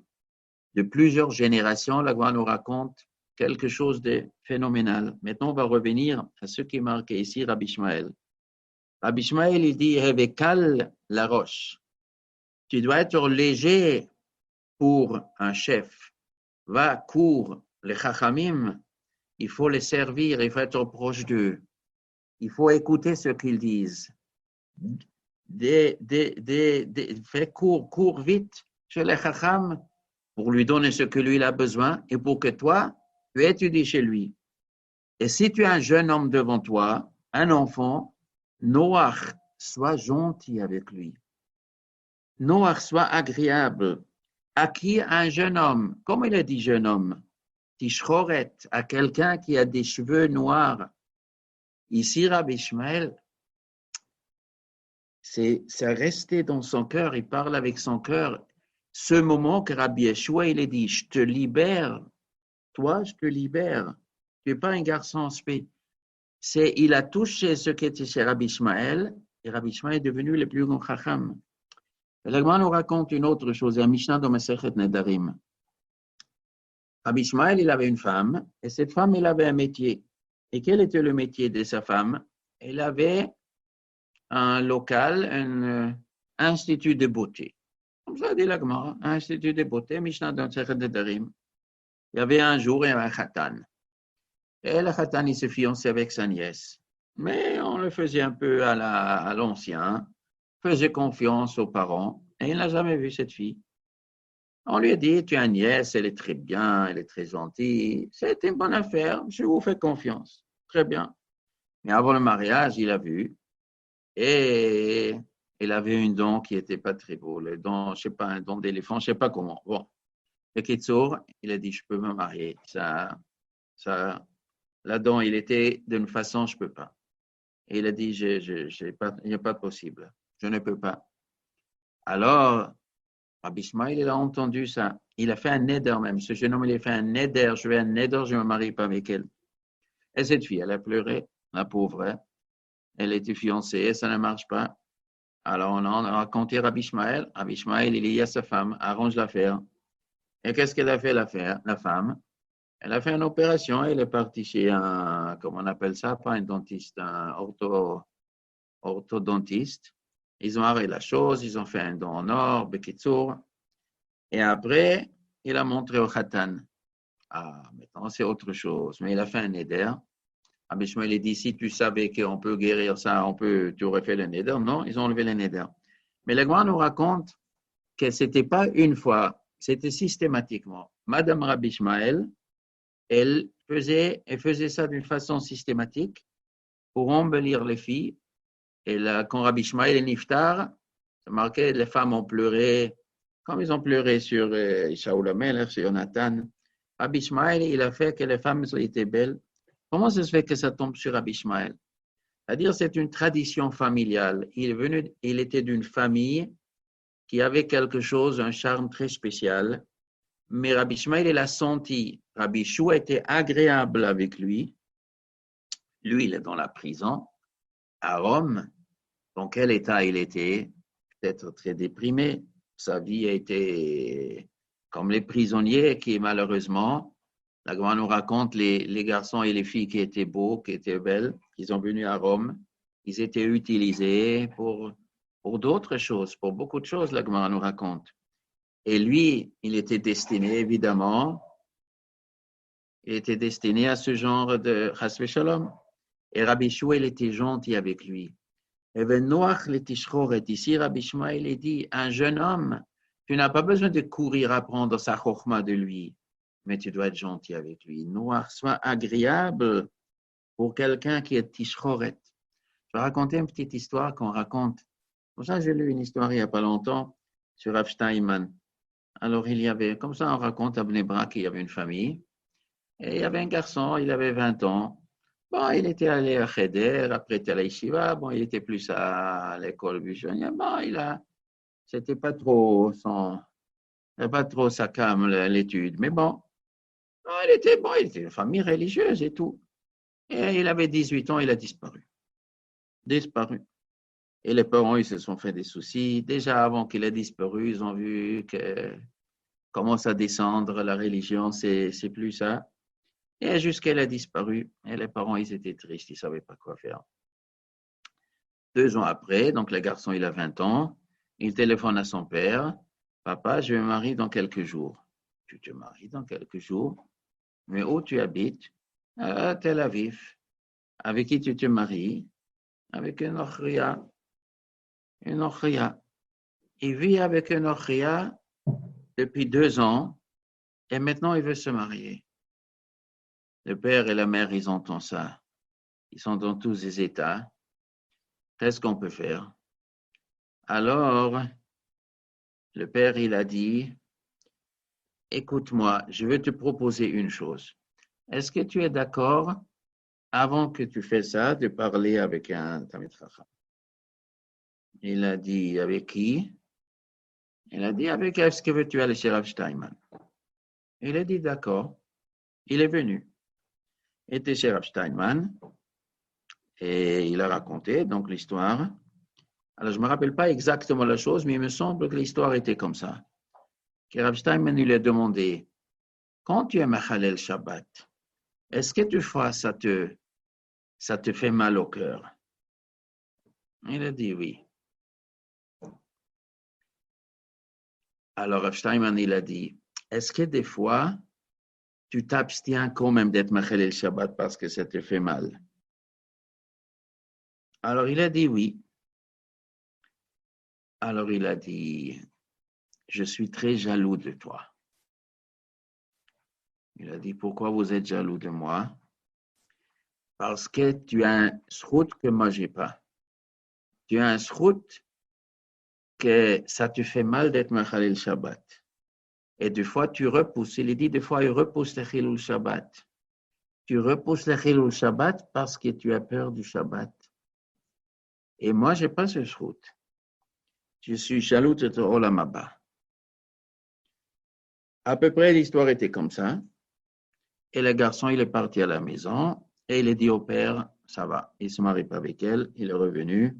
de plusieurs générations, la Gemara nous raconte quelque chose de phénoménal. Maintenant, on va revenir à ce qui est marqué ici, Rabbi Ishmael. Rabbi Ishmael, il dit, Revekal la roche. Tu dois être léger pour un chef. Va, cours, les chachamim, il faut les servir, il faut être proche d'eux. Il faut écouter ce qu'ils disent. Fais cours vite chez les chacham pour lui donner ce que lui il a besoin et pour que toi, tu étudies chez lui. Et si tu as un jeune homme devant toi, un enfant, Noach, sois gentil avec lui. Noach, sois agréable. À qui un jeune homme, comme il a dit jeune homme, Tishchoret, à quelqu'un qui a des cheveux noirs. Ici, Rabbi Ishmael, c'est resté dans son cœur, il parle avec son cœur. Ce moment que Rabbi Yeshua, il a dit, je te libère, toi, je te libère. Tu n'es pas un garçon spé. Il a touché ce qui était chez Rabbi Ishmael, et Rabbi Ishmael est devenu le plus grand chacham. La Gemara nous raconte une autre chose, un Mishnah dans Masechet Nedarim. Rabbi Ishmael, il avait une femme, et cette femme, elle avait un métier. Et quel était le métier de sa femme? Elle avait un local, un institut de beauté. Comme ça dit la Gemara, un institut de beauté, Mishnah dans Masechet Nedarim. Il y avait un jour, il y avait un khatan. Et le khatan, il se fiançait avec sa nièce. Mais on le faisait un peu à l'ancien, faisait confiance aux parents, et il n'a jamais vu cette fille. On lui a dit, tu as une nièce, elle est très bien, elle est très gentille, c'est une bonne affaire, je vous fais confiance. Très bien. Mais avant le mariage, il a vu, et il avait une dent qui n'était pas très beau, le dent, je ne sais pas, un dent d'éléphant, je ne sais pas comment. Bon. Et Kitsour, il a dit, je peux me marier. La dent, il était d'une façon, je ne peux pas. Et il a dit, il n'y a pas de possible, je ne peux pas. Alors, Rabbi Ishmael, il a entendu ça. Il a fait un neder même. Ce jeune homme, il a fait un neder. Je vais un neder, je ne me marie pas avec elle. Et cette fille, elle a pleuré, la pauvre. Elle était fiancée, ça ne marche pas. Alors, on a raconté Rabbi Ishmael. Rabbi Ishmael, il dit à sa femme, arrange l'affaire. Et qu'est-ce qu'elle a fait, la femme? Elle a fait une opération. Elle est partie chez un, comment on appelle ça? Pas un dentiste, un orthodontiste. Ils ont arrêté la chose, ils ont fait un don en or, Bekitsour. Et après, il a montré au Khatan. Ah, maintenant c'est autre chose. Mais il a fait un neder. Rabbi Ishmael a dit, si tu savais qu'on peut guérir ça, tu aurais fait le neder. Non, ils ont enlevé le neder. Mais la Gemara nous raconte que ce n'était pas une fois, c'était systématiquement. Madame Rabbi Ishmael, elle faisait ça d'une façon systématique pour embellir les filles. Et là, quand Rabbi Ishmael est niftar, ça marquait les femmes ont pleuré, comme ils ont pleuré sur Shaul HaMelech, sur Jonathan. Rabbi Ishmael, il a fait que les femmes étaient belles. Comment ça se fait que ça tombe sur Rabbi Ishmael? C'est-à-dire, c'est une tradition familiale. Il était d'une famille qui avait quelque chose, un charme très spécial. Mais Rabbi Ishmael, il a senti, Rabbi Shua était agréable avec lui. Lui, il est dans la prison à Rome. Dans quel état il était? Peut-être très déprimé. Sa vie a été comme les prisonniers qui, malheureusement, la Gemara nous raconte les garçons et les filles qui étaient beaux, qui étaient belles, qui sont venus à Rome. Ils étaient utilisés pour d'autres choses, pour beaucoup de choses, la Gemara nous raconte. Et lui, il était destiné, évidemment, il était destiné à ce genre de chas v'shalom. Et Rabbi Shmuel était gentil avec lui. Et Noach le tishchoret, ici Rabbi Shmuel il dit, un jeune homme, tu n'as pas besoin de courir apprendre sa chokhma de lui, mais tu dois être gentil avec lui. Noach, sois agréable pour quelqu'un qui est tishchoret. Je vais raconter une petite histoire qu'on raconte. Pour ça, j'ai lu une histoire il n'y a pas longtemps sur Rav Steinman. Alors, il y avait, comme ça, on raconte à Bnei Brak qu'il y avait une famille. Et il y avait un garçon, il avait 20 ans. Bon, il était allé à Cheder, après il était à la Yeshiva. Bon, il était plus à l'école buissonnière. Bon, c'était pas trop sa came, l'étude. Mais bon, il était une famille religieuse et tout. Et il avait 18 ans, il a disparu. Et les parents, ils se sont fait des soucis. Déjà avant qu'il ait disparu, ils ont vu que commence à descendre, la religion, c'est plus ça. Et jusqu'à ce qu'elle a disparu, et les parents, ils étaient tristes, ils ne savaient pas quoi faire. 2 ans après, donc le garçon, il a 20 ans, il téléphone à son père. Papa, je me marie dans quelques jours. Tu te maries dans quelques jours? Mais où tu habites? À Tel Aviv. Avec qui tu te maries? Avec une Ochria. Une Ochria. Il vit avec une Ochria depuis 2 ans et maintenant il veut se marier. Le père et la mère, ils entendent ça. Ils sont dans tous les états. Qu'est-ce qu'on peut faire? Alors, le père, il a dit, écoute-moi, je vais te proposer une chose. Est-ce que tu es d'accord, avant que tu fasses ça, de parler avec un Talmid Chacham? Il a dit, avec qui? Il a dit, avec est-ce que tu aller chez Rav Steinman? Il a dit, d'accord. Il est venu. Il était chez Rav Steinman et il a raconté donc l'histoire. Alors, je ne me rappelle pas exactement la chose, mais il me semble que l'histoire était comme ça. Que Rav Steinman lui a demandé, quand tu es Machalel Shabbat, est-ce que toutefois ça te fait mal au cœur? Il a dit oui. Alors Rav Steinman, il a dit, est-ce que des fois, tu t'abstiens quand même d'être Machalel Shabbat parce que ça te fait mal? Alors il a dit oui. Alors il a dit, je suis très jaloux de toi. Il a dit, pourquoi vous êtes jaloux de moi? Parce que tu as un srout que moi j'ai pas. Tu as un srout que ça te fait mal d'être Machalel Shabbat. Et des fois, tu repousses. Il dit, des fois, il repousse le Chilul Shabbat. Tu repousses le Chilul Shabbat parce que tu as peur du Shabbat. Et moi, je n'ai pas ce srout. Je suis jaloux de ton Olam Haba. À peu près, l'histoire était comme ça. Et le garçon, il est parti à la maison et il a dit au père, ça va. Il ne se marie pas avec elle. Il est revenu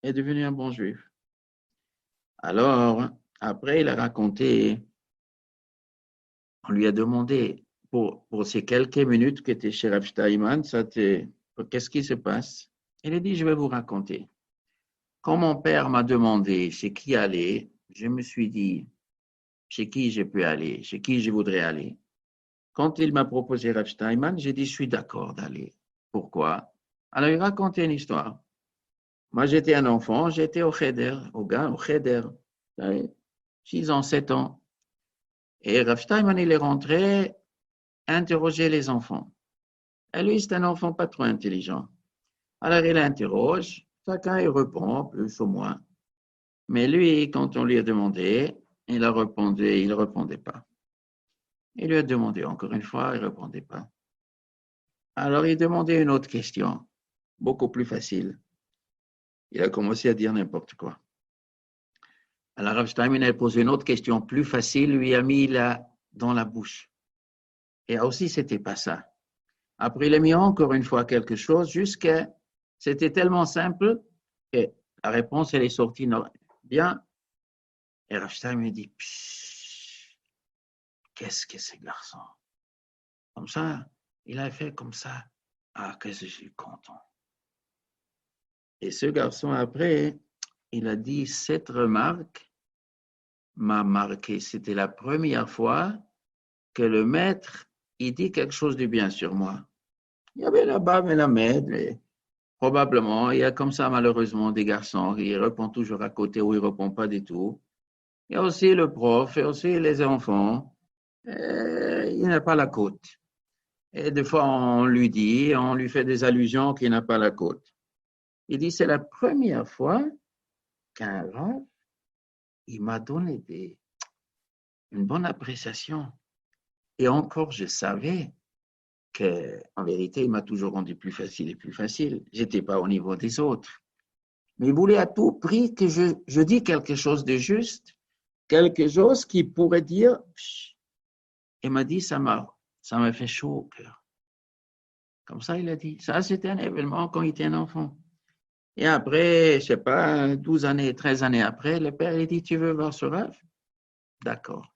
et est devenu un bon juif. Alors, après, il a raconté, on lui a demandé, pour ces quelques minutes que tu es chez Rav Steinman, qu'est-ce qui se passe? Il a dit, je vais vous raconter. Quand mon père m'a demandé chez qui aller, je me suis dit, chez qui je peux aller, chez qui je voudrais aller. Quand il m'a proposé Rav Steinman, j'ai dit, je suis d'accord d'aller. Pourquoi? Alors, il racontait une histoire. Moi, j'étais un enfant, j'étais au Cheder, au Cheder, 6 ans, 7 ans. Et Rav Steinman, il est rentré interroger les enfants. Et lui, c'est un enfant pas trop intelligent. Alors, il interroge, chacun il répond, plus ou moins. Mais lui, quand on lui a demandé, il répondait pas. Il lui a demandé encore une fois, il ne répondait pas. Alors, il demandait une autre question, beaucoup plus facile. Il a commencé à dire n'importe quoi. Alors, Rav Steinman a posé une autre question plus facile, lui a mis dans la bouche. Et aussi, c'était pas ça. Après, il a mis encore une fois quelque chose, jusqu'à, c'était tellement simple que la réponse, elle est sortie bien. Et Rav Steinman dit, qu'est-ce que ce garçon? Comme ça, il a fait comme ça. Ah, que je suis content. Et ce garçon, après, il a dit, cette remarque m'a marqué. C'était la première fois que le maître, il dit quelque chose de bien sur moi. Il y avait là-bas Melamed, mais probablement, il y a comme ça, malheureusement, des garçons qui répondent toujours à côté ou ils ne répondent pas du tout. Il y a aussi le prof, et aussi les enfants. Il n'a pas la côte. Et des fois, on lui dit, on lui fait des allusions qu'il n'a pas la côte. Il dit, c'est la première fois qu'un rave, il m'a donné une bonne appréciation. Et encore, je savais qu'en vérité, il m'a toujours rendu plus facile et plus facile. Je n'étais pas au niveau des autres. Mais il voulait à tout prix que je dise quelque chose de juste, quelque chose qui pourrait dire. Il m'a dit, ça m'a fait chaud au cœur. Comme ça, il a dit. Ça, c'était un événement quand il était un enfant. Et après, je ne sais pas, 12 années, 13 années après, le père, il dit, tu veux voir ce rêve? D'accord.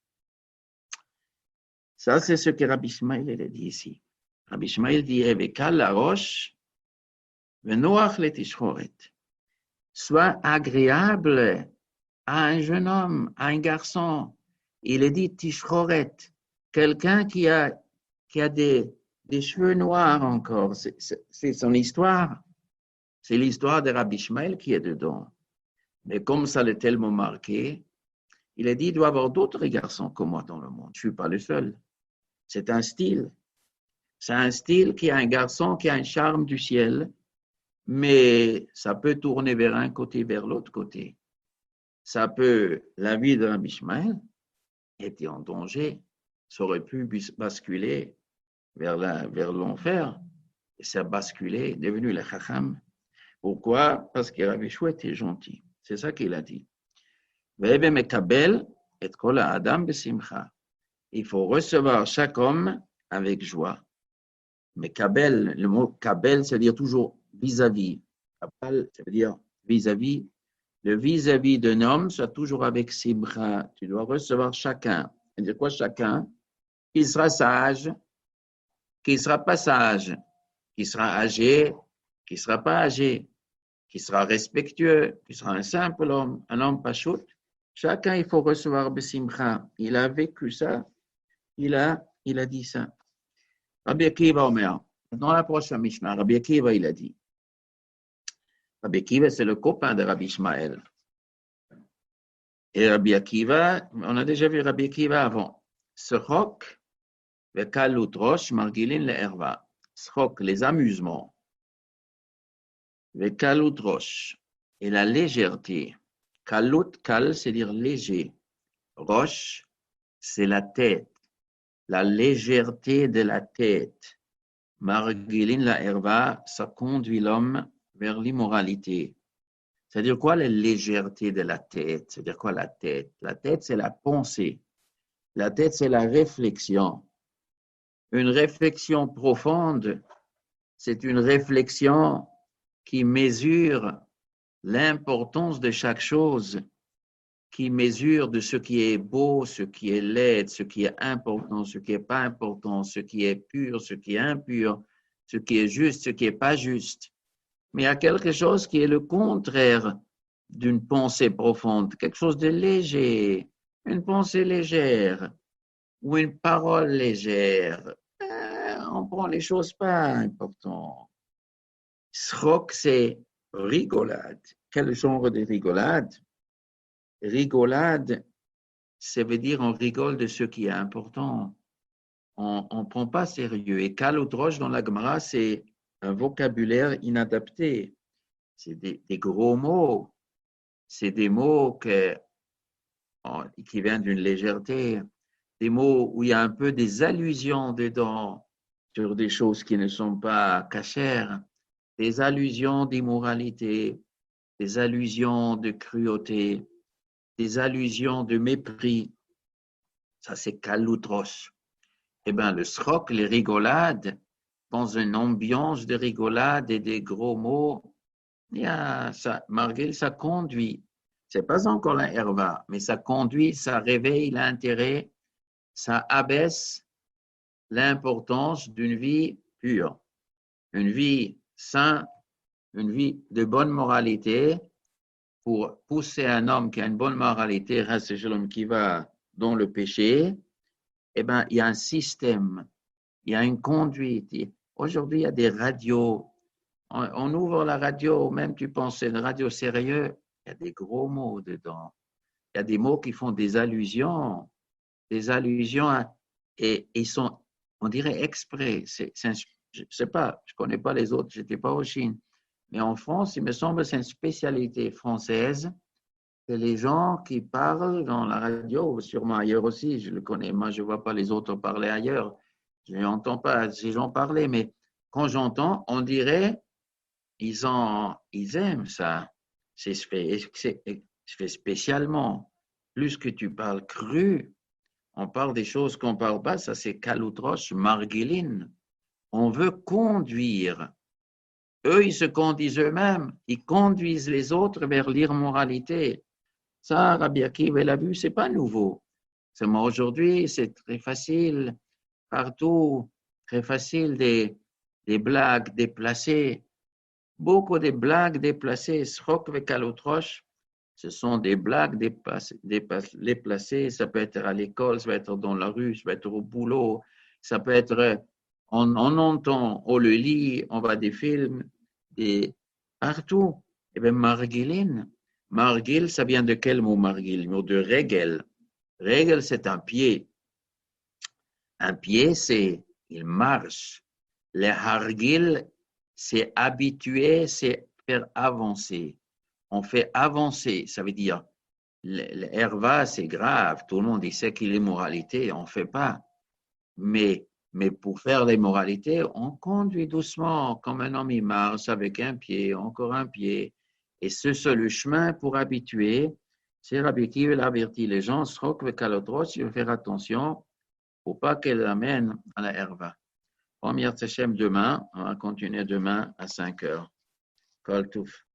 Ça, c'est ce que Rabbi Ishmael il a dit ici. Rabbi Ishmael dit, Evekal la roche, venoach le tishchoret. Sois agréable à un jeune homme, à un garçon. Il est dit tishchoret, quelqu'un qui a des cheveux noirs encore. C'est son histoire. C'est l'histoire de Rabbi Ishmael qui est dedans. Mais comme ça l'est tellement marqué, il a dit, il doit y avoir d'autres garçons comme moi dans le monde. Je ne suis pas le seul. C'est un style. C'est un style qui a un garçon qui a un charme du ciel, mais ça peut tourner vers un côté, vers l'autre côté. Ça peut, la vie de Rabbi Ishmael était en danger. Ça aurait pu basculer vers l'enfer. Et ça a basculé, devenu le Chacham. Pourquoi? Parce que Rabbi Ishmael était gentil. C'est ça qu'il a dit. Il faut recevoir chaque homme avec joie. Mais kabel, le mot kabel, ça veut dire toujours vis-à-vis. Kabel, ça veut dire vis-à-vis. Le vis-à-vis d'un homme, soit toujours avec simcha. Tu dois recevoir chacun. Ça veut dire quoi chacun? Qu'il sera sage, qu'il ne sera pas sage, qu'il sera âgé, qu'il ne sera pas âgé, qu'il sera respectueux, qu'il sera un simple homme, un homme pachout. Chacun, il faut recevoir besimcha. Il a vécu ça, il a dit ça. Rabbi Akiva Omer, dans la prochaine Mishnah, Rabbi Akiva, il a dit. Rabbi Akiva, c'est le copain de Rabbi Ishmael. Et Rabbi Akiva, on a déjà vu Rabbi Akiva avant. Sechok, vekalut rosh, margilin le herva. Sechok, les amusements. Vekalut rosh, et la légèreté. Kalut, kal, c'est dire léger. Rosh, c'est la tête. La légèreté de la tête. Margilin la herva, ça conduit l'homme vers l'immoralité. C'est-à-dire quoi la légèreté de la tête? C'est-à-dire quoi la tête? La tête, c'est la pensée. La tête, c'est la réflexion. Une réflexion profonde, c'est une réflexion qui mesure l'importance de chaque chose, qui mesure de ce qui est beau, ce qui est laid, ce qui est important, ce qui n'est pas important, ce qui est pur, ce qui est impur, ce qui est juste, ce qui n'est pas juste. Mais il y a quelque chose qui est le contraire d'une pensée profonde, quelque chose de léger, une pensée légère ou une parole légère. On prend les choses pas importantes. Srok, c'est rigolade. Quel genre de rigolade? Rigolade, ça veut dire on rigole de ce qui est important. On ne prend pas sérieux. Et kalodroche dans la Gemara, c'est un vocabulaire inadapté. C'est des gros mots. C'est des mots qui viennent d'une légèreté. Des mots où il y a un peu des allusions dedans sur des choses qui ne sont pas cachères. Des allusions d'immoralité, des allusions de cruauté, des allusions de mépris. Ça, c'est kaloutros. Eh bien, le sroc, les rigolades, dans une ambiance de rigolade et des gros mots, ça conduit. C'est pas encore la herva, mais ça conduit, ça réveille l'intérêt, ça abaisse l'importance d'une vie pure, une vie sainte, une vie de bonne moralité. Pour pousser un homme qui a une bonne moralité, qui va dans le péché, eh ben, il y a un système, il y a une conduite. Aujourd'hui, il y a des radios. On ouvre la radio, même tu penses c'est une radio sérieuse, il y a des gros mots dedans. Il y a des mots qui font des allusions et ils sont, on dirait exprès. Je ne sais pas, je ne connais pas les autres, je n'étais pas au Chine. Mais en France, il me semble que c'est une spécialité française. C'est les gens qui parlent dans la radio, sûrement ailleurs aussi, je le connais. Moi, je ne vois pas les autres parler ailleurs. Je n'entends pas ces gens parler, mais quand j'entends, on dirait ils aiment ça. C'est fait spécialement. Plus que tu parles cru, on parle des choses qu'on ne parle pas, ça c'est Kaloutroche, Margueline. On veut conduire. Eux, ils se conduisent eux-mêmes, ils conduisent les autres vers l'immoralité. Ça, Rabbi Akiva l'a vu, c'est pas nouveau. Seulement aujourd'hui, c'est très facile, partout, très facile des blagues déplacées. Beaucoup de blagues déplacées, Srok ve Kalotroche, ce sont des blagues déplacées. Ça peut être à l'école, ça peut être dans la rue, ça peut être au boulot, ça peut être, on entend, on le lit, on voit des films, partout. Et bien, Marguiline, Margil, ça vient de quel mot Margil? Le mot de Regel. Regel, c'est un pied. Un pied, c'est, il marche. Le Hargil, c'est habituer, c'est faire avancer. On fait avancer, ça veut dire, l'herva, c'est grave, tout le monde sait qu'il est moralité, on ne fait pas. Mais pour faire les moralités, on conduit doucement, comme un homme, il marche avec un pied, encore un pied. Et c'est le chemin pour habituer. C'est Rabbi Akiva avertit les gens, Srok ve Kalodros, il faut faire attention pour pas qu'elle amène à la herva. Première Tachem demain, on va continuer demain à 5 heures. Kol Touf.